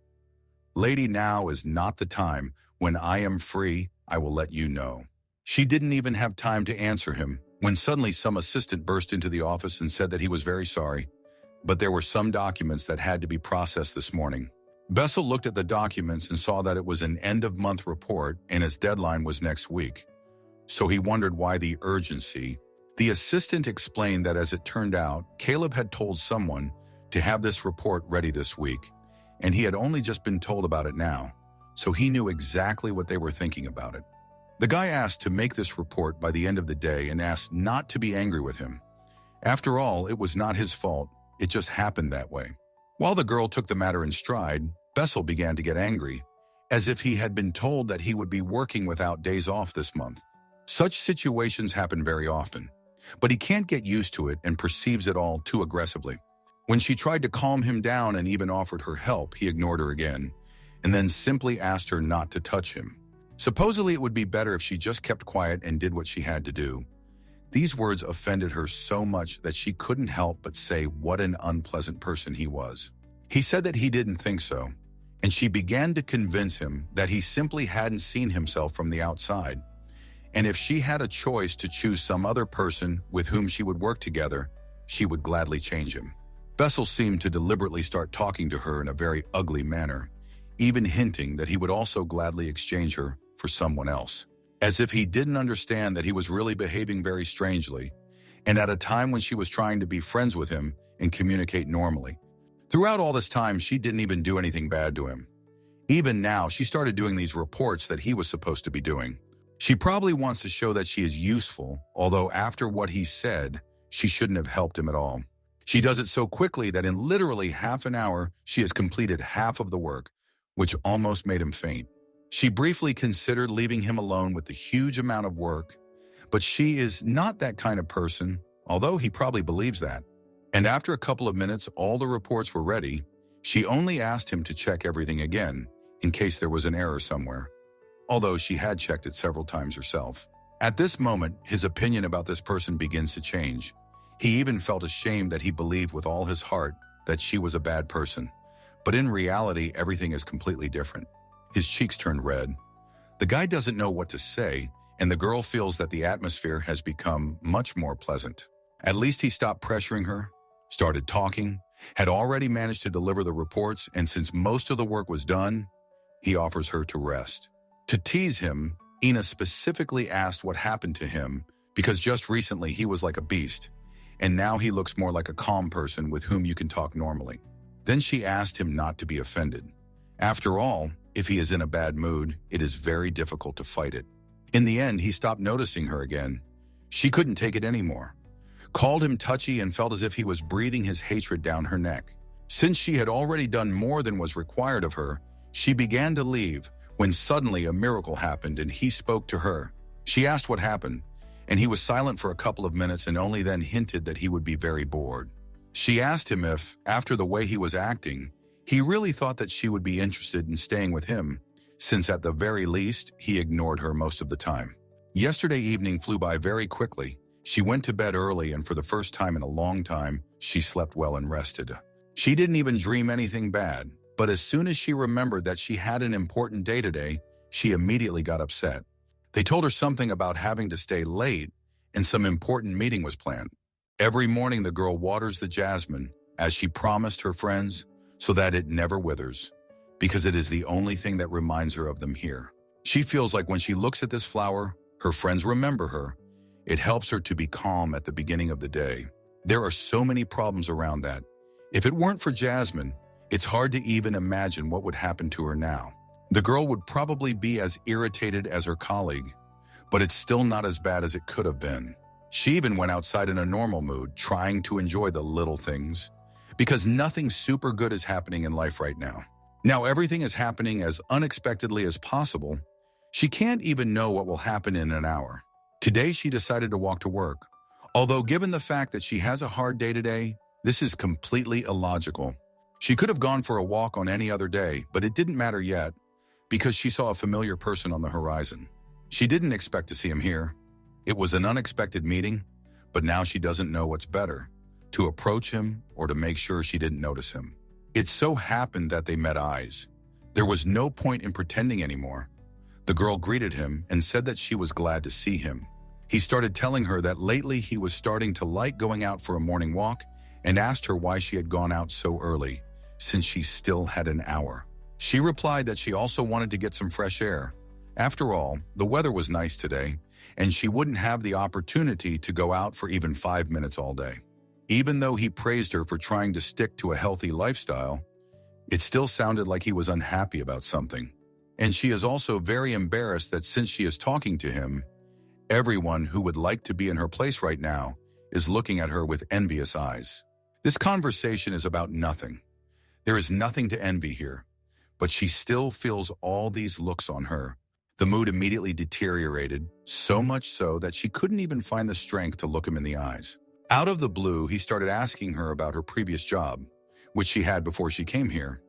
Lady, now is not the time. When I am free, I will let you know. She didn't even have time to answer him when suddenly some assistant burst into the office and said that he was very sorry, but there were some documents that had to be processed this morning. Bessel looked at the documents and saw that it was an end-of-month report and its deadline was next week. So he wondered why the urgency. The assistant explained that as it turned out, Caleb had told someone to have this report ready this week, and he had only just been told about it now, so he knew exactly what they were thinking about it. The guy asked to make this report by the end of the day and asked not to be angry with him. After all, it was not his fault, it just happened that way. While the girl took the matter in stride, Bessel began to get angry, as if he had been told that he would be working without days off this month. Such situations happen very often, but he can't get used to it and perceives it all too aggressively. When she tried to calm him down and even offered her help, he ignored her again, and then simply asked her not to touch him. Supposedly it would be better if she just kept quiet and did what she had to do. These words offended her so much that she couldn't help but say what an unpleasant person he was. He said that he didn't think so, and she began to convince him that he simply hadn't seen himself from the outside, and if she had a choice to choose some other person with whom she would work together, she would gladly change him. Bessel seemed to deliberately start talking to her in a very ugly manner, even hinting that he would also gladly exchange her for someone else, as if he didn't understand that he was really behaving very strangely, and at a time when she was trying to be friends with him and communicate normally. Throughout all this time, she didn't even do anything bad to him. Even now, she started doing these reports that he was supposed to be doing. She probably wants to show that she is useful, although after what he said, she shouldn't have helped him at all. She does it so quickly that in literally half an hour, she has completed half of the work, which almost made him faint. She briefly considered leaving him alone with the huge amount of work, but she is not that kind of person, although he probably believes that. And after a couple of minutes, all the reports were ready. She only asked him to check everything again, in case there was an error somewhere, although she had checked it several times herself. At this moment, his opinion about this person begins to change. He even felt ashamed that he believed with all his heart that she was a bad person. But in reality, everything is completely different. His cheeks turned red. The guy doesn't know what to say, and the girl feels that the atmosphere has become much more pleasant. At least he stopped pressuring her, started talking, had already managed to deliver the reports, and since most of the work was done, he offers her to rest. To tease him, Ina specifically asked what happened to him because just recently he was like a beast, and now he looks more like a calm person with whom you can talk normally. Then she asked him not to be offended. After all, if he is in a bad mood, it is very difficult to fight it. In the end, he stopped noticing her again. She couldn't take it anymore. Called him touchy and felt as if he was breathing his hatred down her neck. Since she had already done more than was required of her, she began to leave when suddenly a miracle happened and he spoke to her. She asked what happened, and he was silent for a couple of minutes and only then hinted that he would be very bored. She asked him if, after the way he was acting, he really thought that she would be interested in staying with him, since at the very least, he ignored her most of the time. Yesterday evening flew by very quickly. She went to bed early, and for the first time in a long time, she slept well and rested. She didn't even dream anything bad, but as soon as she remembered that she had an important day today, she immediately got upset. They told her something about having to stay late, and some important meeting was planned. Every morning the girl waters the jasmine, as she promised her friends, so that it never withers, because it is the only thing that reminds her of them here. She feels like when she looks at this flower, her friends remember her. It helps her to be calm at the beginning of the day. There are so many problems around that. If it weren't for Jasmine, it's hard to even imagine what would happen to her now. The girl would probably be as irritated as her colleague, but it's still not as bad as it could have been. She even went outside in a normal mood, trying to enjoy the little things, because nothing super good is happening in life right now. Now everything is happening as unexpectedly as possible. She can't even know what will happen in an hour. Today she decided to walk to work. Although given the fact that she has a hard day today, this is completely illogical. She could have gone for a walk on any other day, but it didn't matter yet, because she saw a familiar person on the horizon. She didn't expect to see him here. It was an unexpected meeting, but now she doesn't know what's better, to approach him or to make sure she didn't notice him. It so happened that they met eyes. There was no point in pretending anymore. The girl greeted him and said that she was glad to see him. He started telling her that lately he was starting to like going out for a morning walk and asked her why she had gone out so early, since she still had an hour. She replied that she also wanted to get some fresh air. After all, the weather was nice today, and she wouldn't have the opportunity to go out for even 5 minutes all day. Even though he praised her for trying to stick to a healthy lifestyle, it still sounded like he was unhappy about something. And she is also very embarrassed that since she is talking to him, everyone who would like to be in her place right now is looking at her with envious eyes. This conversation is about nothing. There is nothing to envy here, but she still feels all these looks on her. The mood immediately deteriorated, so much so that she couldn't even find the strength to look him in the eyes. Out of the blue, he started asking her about her previous job, which she had before she came here.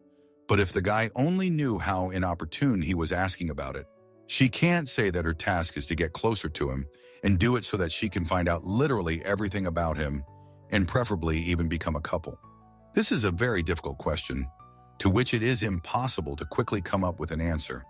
But if the guy only knew how inopportune he was asking about it. She can't say that her task is to get closer to him and do it so that she can find out literally everything about him and preferably even become a couple. This is a very difficult question, to which it is impossible to quickly come up with an answer.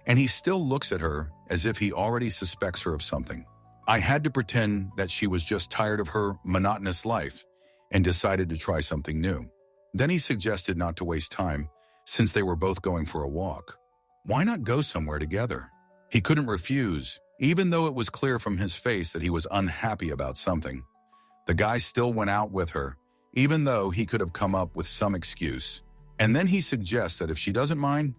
And he still looks at her as if he already suspects her of something. I had to pretend that she was just tired of her monotonous life and decided to try something new. Then he suggested not to waste time since they were both going for a walk. Why not go somewhere together? He couldn't refuse, even though it was clear from his face that he was unhappy about something. The guy still went out with her, even though he could have come up with some excuse. And then he suggests that if she doesn't mind,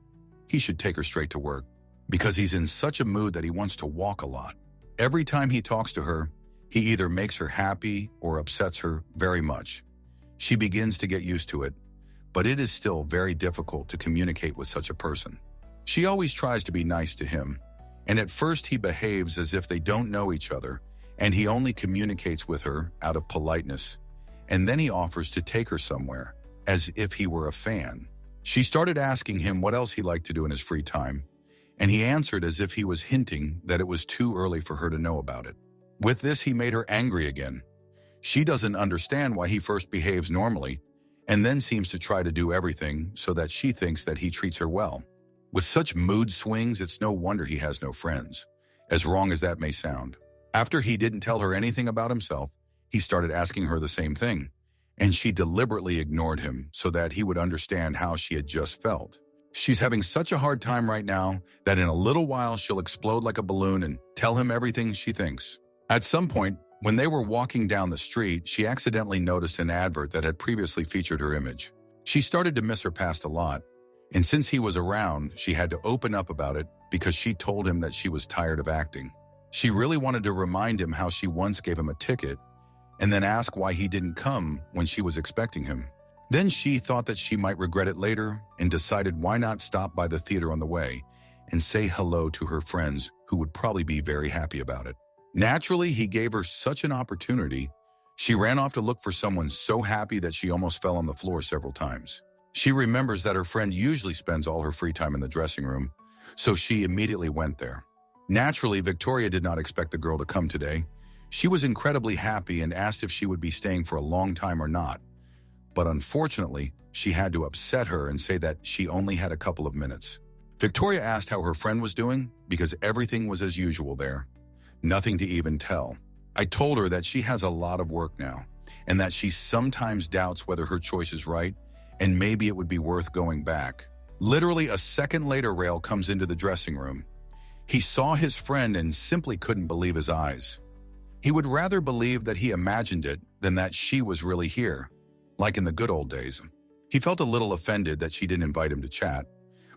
he should take her straight to work, because he's in such a mood that he wants to walk a lot. Every time he talks to her, he either makes her happy or upsets her very much. She begins to get used to it, but it is still very difficult to communicate with such a person. She always tries to be nice to him, and at first he behaves as if they don't know each other, and he only communicates with her out of politeness. And then he offers to take her somewhere, as if he were a fan. She started asking him what else he liked to do in his free time, and he answered as if he was hinting that it was too early for her to know about it. With this, he made her angry again. She doesn't understand why he first behaves normally, and then seems to try to do everything so that she thinks that he treats her well. With such mood swings, it's no wonder he has no friends, as wrong as that may sound. After he didn't tell her anything about himself, he started asking her the same thing, and she deliberately ignored him so that he would understand how she had just felt. She's having such a hard time right now that in a little while she'll explode like a balloon and tell him everything she thinks. At some point, when they were walking down the street, she accidentally noticed an advert that had previously featured her image. She started to miss her past a lot, and since he was around, she had to open up about it because she told him that she was tired of acting. She really wanted to remind him how she once gave him a ticket and then ask why he didn't come when she was expecting him. Then she thought that she might regret it later and decided why not stop by the theater on the way and say hello to her friends who would probably be very happy about it. Naturally, he gave her such an opportunity. She ran off to look for someone so happy that she almost fell on the floor several times. She remembers that her friend usually spends all her free time in the dressing room, so she immediately went there. Naturally, Victoria did not expect the girl to come today. She was incredibly happy and asked if she would be staying for a long time or not. But unfortunately, she had to upset her and say that she only had a couple of minutes. Victoria asked how her friend was doing because everything was as usual there. Nothing to even tell. I told her that she has a lot of work now and that she sometimes doubts whether her choice is right and maybe it would be worth going back. Literally a second later, Rail comes into the dressing room. He saw his friend and simply couldn't believe his eyes. He would rather believe that he imagined it than that she was really here, like in the good old days. He felt a little offended that she didn't invite him to chat,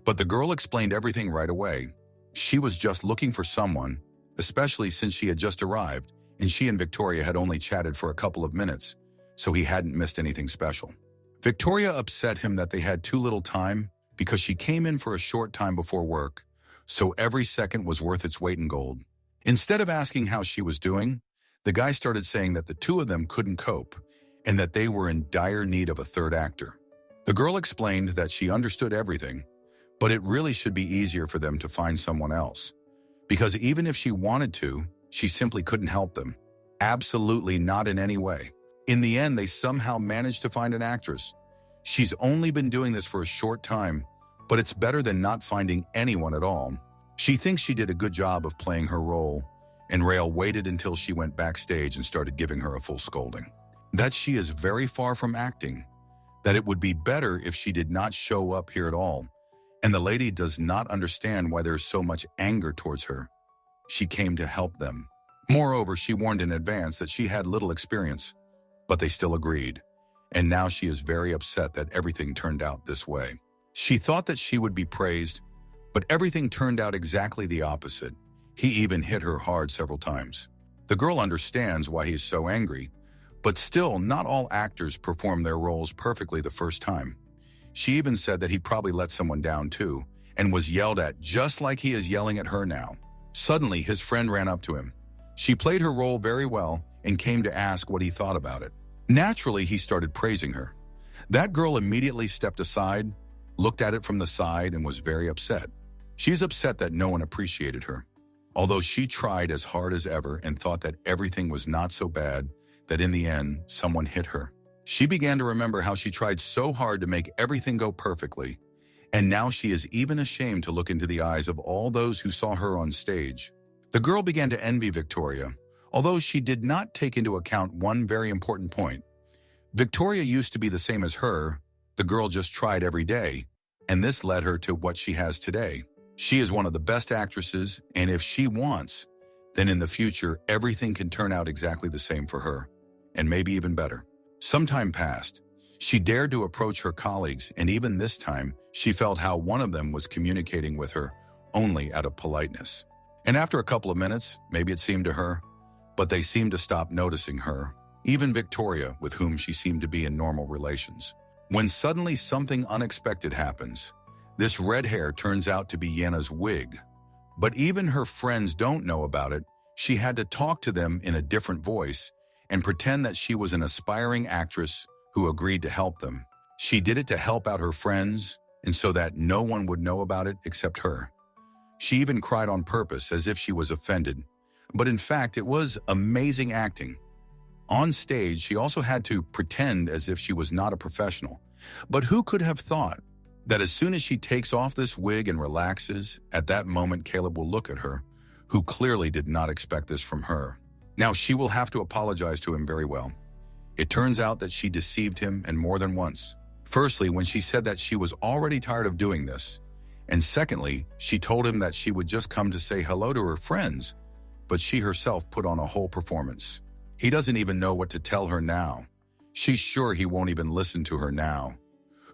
but the girl explained everything right away. She was just looking for someone, especially since she had just arrived, and she and Victoria had only chatted for a couple of minutes, so he hadn't missed anything special. Victoria upset him that they had too little time because she came in for a short time before work, so every second was worth its weight in gold. Instead of asking how she was doing, the guy started saying that the two of them couldn't cope and that they were in dire need of a third actor. The girl explained that she understood everything, but it really should be easier for them to find someone else, because even if she wanted to, she simply couldn't help them. Absolutely not in any way. In the end, they somehow managed to find an actress. She's only been doing this for a short time, but it's better than not finding anyone at all. She thinks she did a good job of playing her role, and Rael waited until she went backstage and started giving her a full scolding. That she is very far from acting, that it would be better if she did not show up here at all, and the lady does not understand why there's so much anger towards her. She came to help them. Moreover, she warned in advance that she had little experience, but they still agreed, and now she is very upset that everything turned out this way. She thought that she would be praised, but everything turned out exactly the opposite. He even hit her hard several times. The girl understands why he is so angry, but still, not all actors perform their roles perfectly the first time. She even said that he probably let someone down too, and was yelled at just like he is yelling at her now. Suddenly, his friend ran up to him. She played her role very well and came to ask what he thought about it. Naturally, he started praising her. That girl immediately stepped aside, looked at it from the side, and was very upset. She's upset that no one appreciated her. Although she tried as hard as ever and thought that everything was not so bad, that in the end, someone hit her. She began to remember how she tried so hard to make everything go perfectly, and now she is even ashamed to look into the eyes of all those who saw her on stage. The girl began to envy Victoria, although she did not take into account one very important point. Victoria used to be the same as her, the girl just tried every day, and this led her to what she has today. She is one of the best actresses, and if she wants, then in the future, everything can turn out exactly the same for her, and maybe even better. Some time passed. She dared to approach her colleagues, and even this time, she felt how one of them was communicating with her only out of politeness. And after a couple of minutes, maybe it seemed to her, but they seemed to stop noticing her, even Victoria, with whom she seemed to be in normal relations. When suddenly something unexpected happens, this red hair turns out to be Yena's wig. But even her friends don't know about it. She had to talk to them in a different voice and pretend that she was an aspiring actress who agreed to help them. She did it to help out her friends and so that no one would know about it except her. She even cried on purpose as if she was offended. But in fact, it was amazing acting. On stage, she also had to pretend as if she was not a professional. But who could have thought that as soon as she takes off this wig and relaxes, at that moment Caleb will look at her, who clearly did not expect this from her. Now she will have to apologize to him very well. It turns out that she deceived him, and more than once. Firstly, when she said that she was already tired of doing this. And secondly, she told him that she would just come to say hello to her friends, but she herself put on a whole performance. He doesn't even know what to tell her now. She's sure he won't even listen to her now.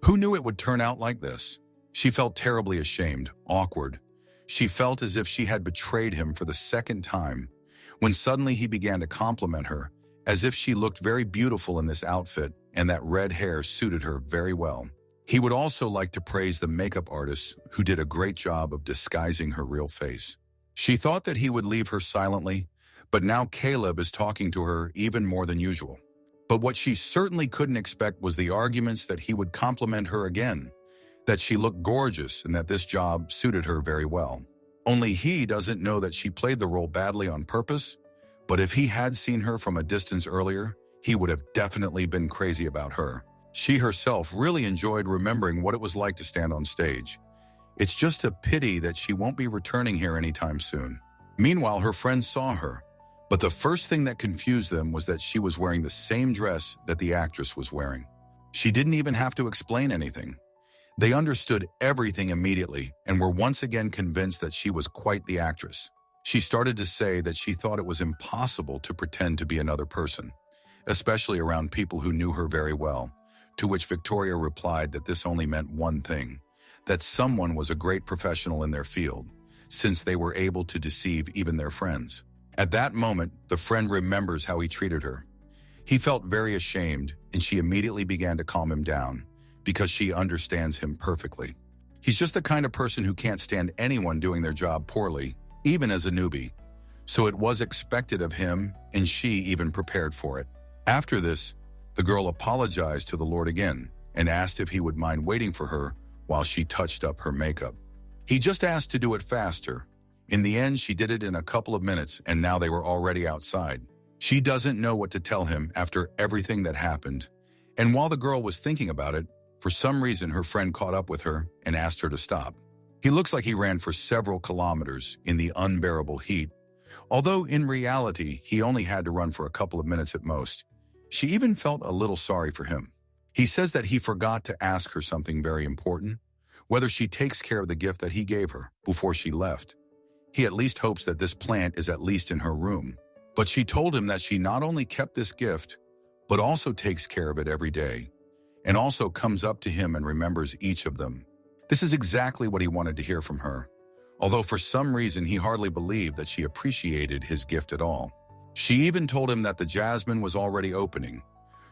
Who knew it would turn out like this? She felt terribly ashamed, awkward. She felt as if she had betrayed him for the second time, when suddenly he began to compliment her, as if she looked very beautiful in this outfit and that red hair suited her very well. He would also like to praise the makeup artist who did a great job of disguising her real face. She thought that he would leave her silently, but now Caleb is talking to her even more than usual. But what she certainly couldn't expect was the arguments that he would compliment her again, that she looked gorgeous and that this job suited her very well. Only he doesn't know that she played the role badly on purpose, but if he had seen her from a distance earlier, he would have definitely been crazy about her. She herself really enjoyed remembering what it was like to stand on stage. It's just a pity that she won't be returning here anytime soon. Meanwhile, her friends saw her, but the first thing that confused them was that she was wearing the same dress that the actress was wearing. She didn't even have to explain anything. They understood everything immediately and were once again convinced that she was quite the actress. She started to say that she thought it was impossible to pretend to be another person, especially around people who knew her very well, to which Victoria replied that this only meant one thing, that someone was a great professional in their field, since they were able to deceive even their friends. At that moment, the friend remembers how he treated her. He felt very ashamed, and she immediately began to calm him down, because she understands him perfectly. He's just the kind of person who can't stand anyone doing their job poorly, even as a newbie. So it was expected of him, and she even prepared for it. After this, the girl apologized to the Lord again and asked if he would mind waiting for her while she touched up her makeup. He just asked to do it faster. In the end, she did it in a couple of minutes, and now they were already outside. She doesn't know what to tell him after everything that happened. And while the girl was thinking about it, for some reason her friend caught up with her and asked her to stop. He looks like he ran for several kilometers in the unbearable heat, although in reality he only had to run for a couple of minutes at most. She even felt a little sorry for him. He says that he forgot to ask her something very important, whether she takes care of the gift that he gave her before she left. He at least hopes that this plant is at least in her room. But she told him that she not only kept this gift, but also takes care of it every day, and also comes up to him and remembers each of them. This is exactly what he wanted to hear from her, although for some reason he hardly believed that she appreciated his gift at all. She even told him that the jasmine was already opening,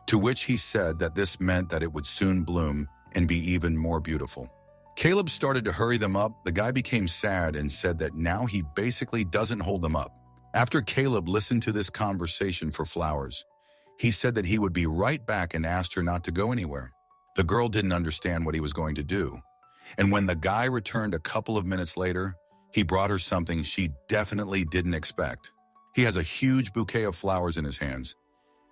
to which he said that this meant that it would soon bloom and be even more beautiful. Caleb started to hurry them up. The guy became sad and said that now he basically doesn't hold them up. After Caleb listened to this conversation for flowers, he said that he would be right back and asked her not to go anywhere. The girl didn't understand what he was going to do, and when the guy returned a couple of minutes later, he brought her something she definitely didn't expect. He has a huge bouquet of flowers in his hands,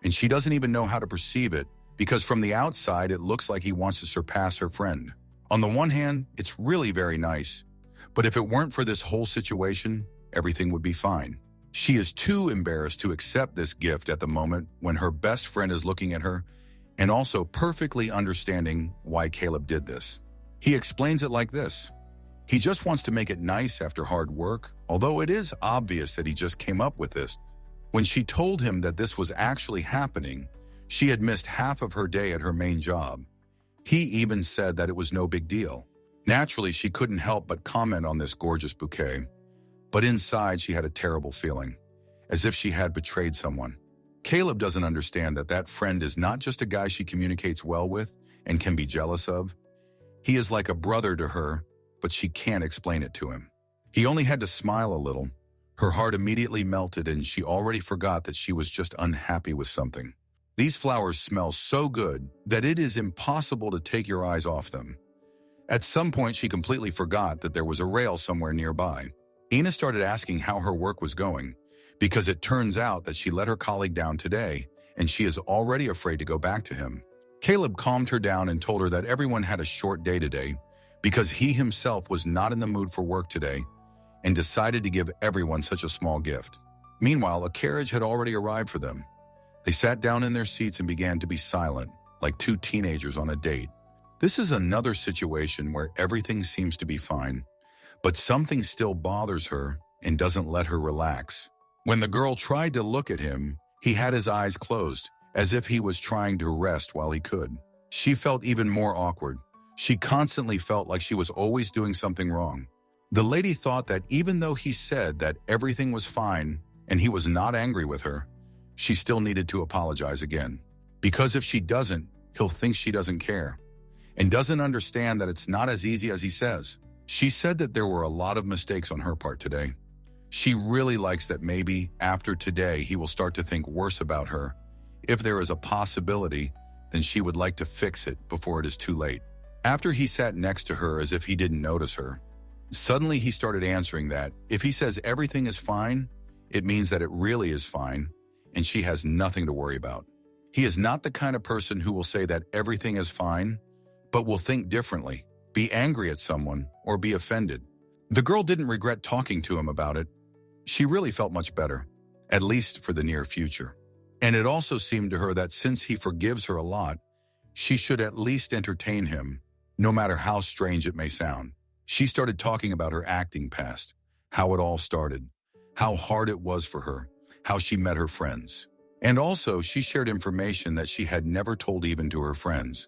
and she doesn't even know how to perceive it because from the outside it looks like he wants to surpass her friend. On the one hand, it's really very nice, but if it weren't for this whole situation, everything would be fine. She is too embarrassed to accept this gift at the moment when her best friend is looking at her and also perfectly understanding why Caleb did this. He explains it like this. He just wants to make it nice after hard work, although it is obvious that he just came up with this. When she told him that this was actually happening, she had missed half of her day at her main job. He even said that it was no big deal. Naturally, she couldn't help but comment on this gorgeous bouquet. But inside, she had a terrible feeling, as if she had betrayed someone. Caleb doesn't understand that that friend is not just a guy she communicates well with and can be jealous of. He is like a brother to her, but she can't explain it to him. He only had to smile a little. Her heart immediately melted and she already forgot that she was just unhappy with something. These flowers smell so good that it is impossible to take your eyes off them. At some point, she completely forgot that there was a rail somewhere nearby. Ina started asking how her work was going, because it turns out that she let her colleague down today, and she is already afraid to go back to him. Caleb calmed her down and told her that everyone had a short day today, because he himself was not in the mood for work today, and decided to give everyone such a small gift. Meanwhile, a carriage had already arrived for them. They sat down in their seats and began to be silent, like two teenagers on a date. This is another situation where everything seems to be fine, but something still bothers her and doesn't let her relax. When the girl tried to look at him, he had his eyes closed, as if he was trying to rest while he could. She felt even more awkward. She constantly felt like she was always doing something wrong. The lady thought that even though he said that everything was fine and he was not angry with her, she still needed to apologize again. Because if she doesn't, he'll think she doesn't care and doesn't understand that it's not as easy as he says. She said that there were a lot of mistakes on her part today. She really likes that maybe after today he will start to think worse about her. If there is a possibility, then she would like to fix it before it is too late. After he sat next to her as if he didn't notice her, suddenly he started answering that if he says everything is fine, it means that it really is fine, and she has nothing to worry about. He is not the kind of person who will say that everything is fine, but will think differently, be angry at someone, or be offended. The girl didn't regret talking to him about it. She really felt much better, at least for the near future. And it also seemed to her that since he forgives her a lot, she should at least entertain him, no matter how strange it may sound. She started talking about her acting past, how it all started, how hard it was for her, how she met her friends. And also, she shared information that she had never told even to her friends.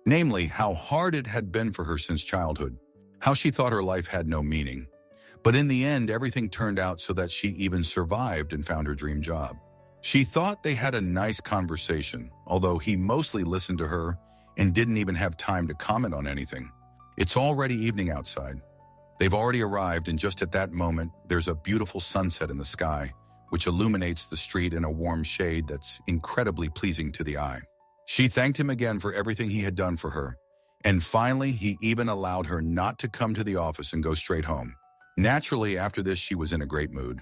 Namely, how hard it had been for her since childhood, how she thought her life had no meaning. But in the end, everything turned out so that she even survived and found her dream job. She thought they had a nice conversation, although he mostly listened to her and didn't even have time to comment on anything. It's already evening outside. They've already arrived, and just at that moment, there's a beautiful sunset in the sky, which illuminates the street in a warm shade that's incredibly pleasing to the eye. She thanked him again for everything he had done for her, and finally he even allowed her not to come to the office and go straight home. Naturally, after this, she was in a great mood.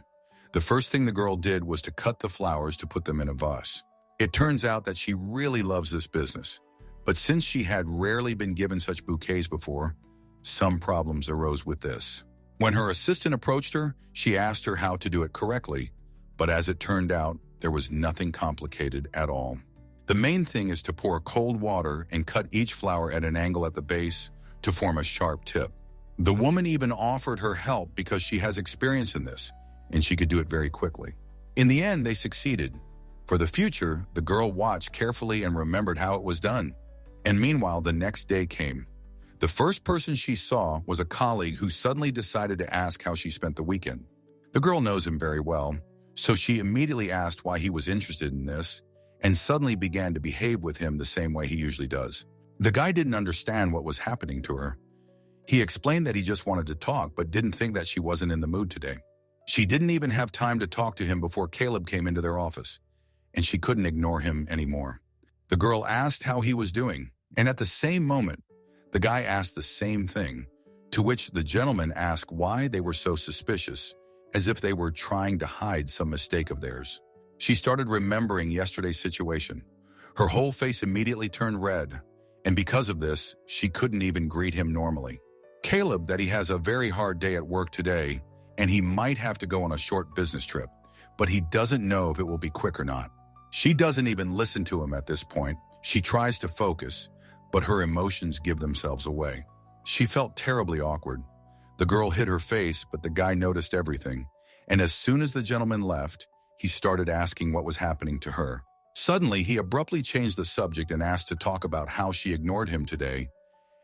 The first thing the girl did was to cut the flowers to put them in a vase. It turns out that she really loves this business. But since she had rarely been given such bouquets before, some problems arose with this. When her assistant approached her, she asked her how to do it correctly, but as it turned out, there was nothing complicated at all. The main thing is to pour cold water and cut each flower at an angle at the base to form a sharp tip. The woman even offered her help because she has experience in this, and she could do it very quickly. In the end, they succeeded. For the future, the girl watched carefully and remembered how it was done. And meanwhile, the next day came. The first person she saw was a colleague who suddenly decided to ask how she spent the weekend. The girl knows him very well, so she immediately asked why he was interested in this, and suddenly began to behave with him the same way he usually does. The guy didn't understand what was happening to her. He explained that he just wanted to talk, but didn't think that she wasn't in the mood today. She didn't even have time to talk to him before Caleb came into their office, and she couldn't ignore him anymore. The girl asked how he was doing, and at the same moment, the guy asked the same thing, to which the gentleman asked why they were so suspicious, as if they were trying to hide some mistake of theirs. She started remembering yesterday's situation. Her whole face immediately turned red, and because of this, she couldn't even greet him normally. Caleb that he has a very hard day at work today, and he might have to go on a short business trip, but he doesn't know if it will be quick or not. She doesn't even listen to him at this point. She tries to focus, but her emotions give themselves away. She felt terribly awkward. The girl hid her face, but the guy noticed everything, and as soon as the gentleman left, he started asking what was happening to her. Suddenly, he abruptly changed the subject and asked to talk about how she ignored him today,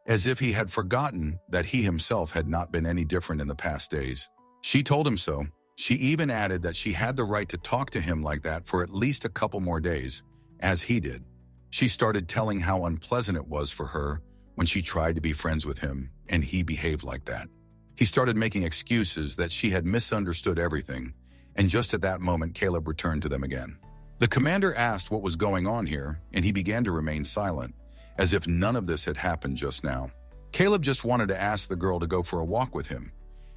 as if he had forgotten that he himself had not been any different in the past days. She told him so. She even added that she had the right to talk to him like that for at least a couple more days, as he did. She started telling how unpleasant it was for her when she tried to be friends with him, and he behaved like that. He started making excuses that she had misunderstood everything, and just at that moment, Caleb returned to them again. The commander asked what was going on here, and he began to remain silent, as if none of this had happened just now. Caleb just wanted to ask the girl to go for a walk with him,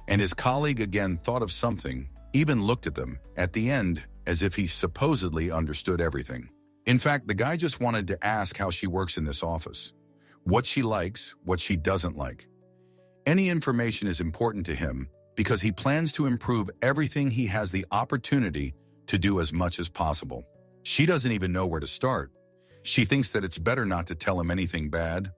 and his colleague again thought of something, even looked at them, at the end, as if he supposedly understood everything. In fact, the guy just wanted to ask how she works in this office, what she likes, what she doesn't like. Any information is important to him because he plans to improve everything he has the opportunity to do as much as possible. She doesn't even know where to start. She thinks that it's better not to tell him anything bad,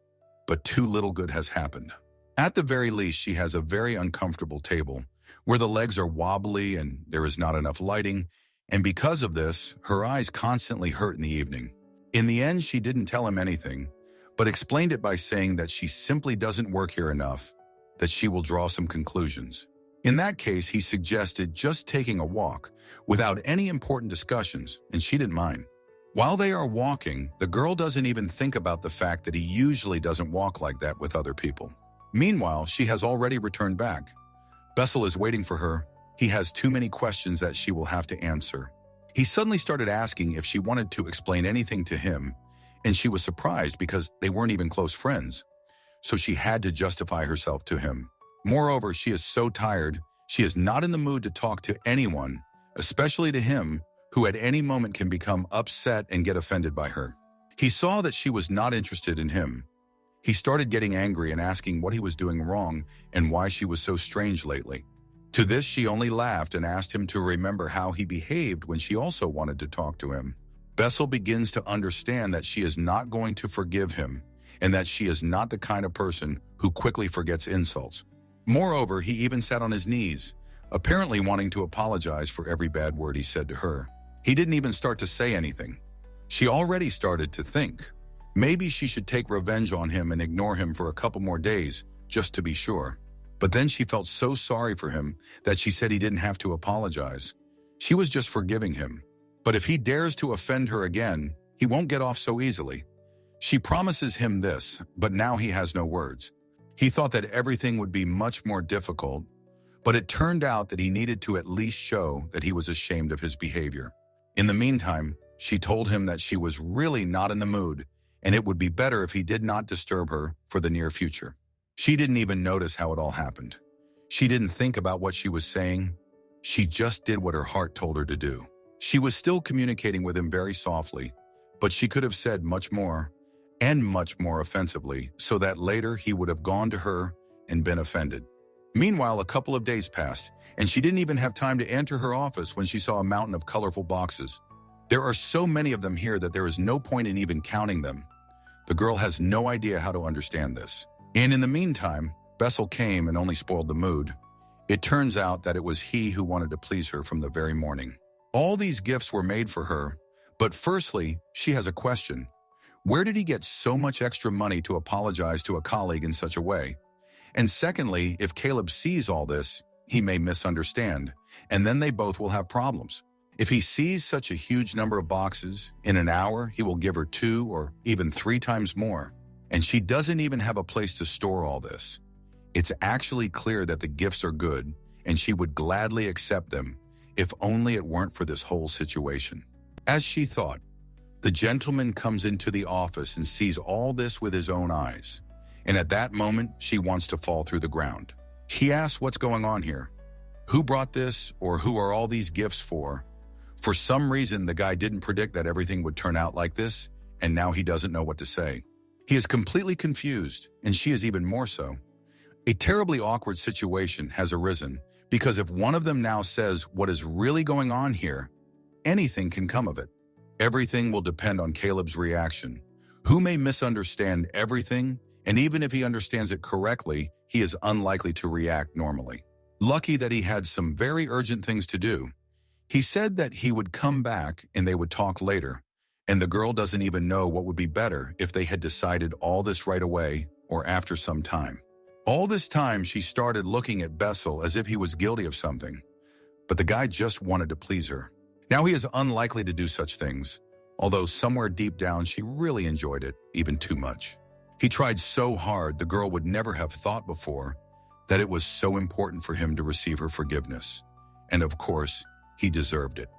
but too little good has happened. At the very least, she has a very uncomfortable table where the legs are wobbly and there is not enough lighting, and because of this, her eyes constantly hurt in the evening. In the end, she didn't tell him anything, but explained it by saying that she simply doesn't work here enough, that she will draw some conclusions. In that case, he suggested just taking a walk without any important discussions, and she didn't mind. While they are walking, the girl doesn't even think about the fact that he usually doesn't walk like that with other people. Meanwhile, she has already returned back. Bessel is waiting for her. He has too many questions that she will have to answer. He suddenly started asking if she wanted to explain anything to him, and she was surprised because they weren't even close friends. So she had to justify herself to him. Moreover, she is so tired, she is not in the mood to talk to anyone, especially to him, who at any moment can become upset and get offended by her. He saw that she was not interested in him. He started getting angry and asking what he was doing wrong and why she was so strange lately. To this, she only laughed and asked him to remember how he behaved when she also wanted to talk to him. Bessel begins to understand that she is not going to forgive him and that she is not the kind of person who quickly forgets insults. Moreover, he even sat on his knees, apparently wanting to apologize for every bad word he said to her. He didn't even start to say anything. She already started to think. Maybe she should take revenge on him and ignore him for a couple more days, just to be sure. But then she felt so sorry for him that she said he didn't have to apologize. She was just forgiving him. But if he dares to offend her again, he won't get off so easily. She promises him this, but now he has no words. He thought that everything would be much more difficult, but it turned out that he needed to at least show that he was ashamed of his behavior. In the meantime, she told him that she was really not in the mood, and it would be better if he did not disturb her for the near future. She didn't even notice how it all happened. She didn't think about what she was saying. She just did what her heart told her to do. She was still communicating with him very softly, but she could have said much more, and much more offensively, so that later he would have gone to her and been offended. Meanwhile, a couple of days passed, and she didn't even have time to enter her office when she saw a mountain of colorful boxes. There are so many of them here that there is no point in even counting them. The girl has no idea how to understand this. And in the meantime, Bessel came and only spoiled the mood. It turns out that it was he who wanted to please her from the very morning. All these gifts were made for her, but firstly, she has a question. Where did he get so much extra money to apologize to a colleague in such a way? And secondly, if Caleb sees all this, he may misunderstand, and then they both will have problems. If he sees such a huge number of boxes, in an hour he will give her 2 or even 3 times more, and she doesn't even have a place to store all this. It's actually clear that the gifts are good, and she would gladly accept them, if only it weren't for this whole situation. As she thought, the gentleman comes into the office and sees all this with his own eyes, and at that moment she wants to fall through the ground. He asks what's going on here. Who brought this, or who are all these gifts for? For some reason, the guy didn't predict that everything would turn out like this, and now he doesn't know what to say. He is completely confused, and she is even more so. A terribly awkward situation has arisen, because if one of them now says what is really going on here, anything can come of it. Everything will depend on Caleb's reaction, who may misunderstand everything, and even if he understands it correctly, he is unlikely to react normally. Lucky that he had some very urgent things to do. He said that he would come back and they would talk later, and the girl doesn't even know what would be better if they had decided all this right away or after some time. All this time, she started looking at Bessel as if he was guilty of something, but the guy just wanted to please her. Now he is unlikely to do such things, although somewhere deep down she really enjoyed it, even too much. He tried so hard the girl would never have thought before that it was so important for him to receive her forgiveness. And of course, he deserved it.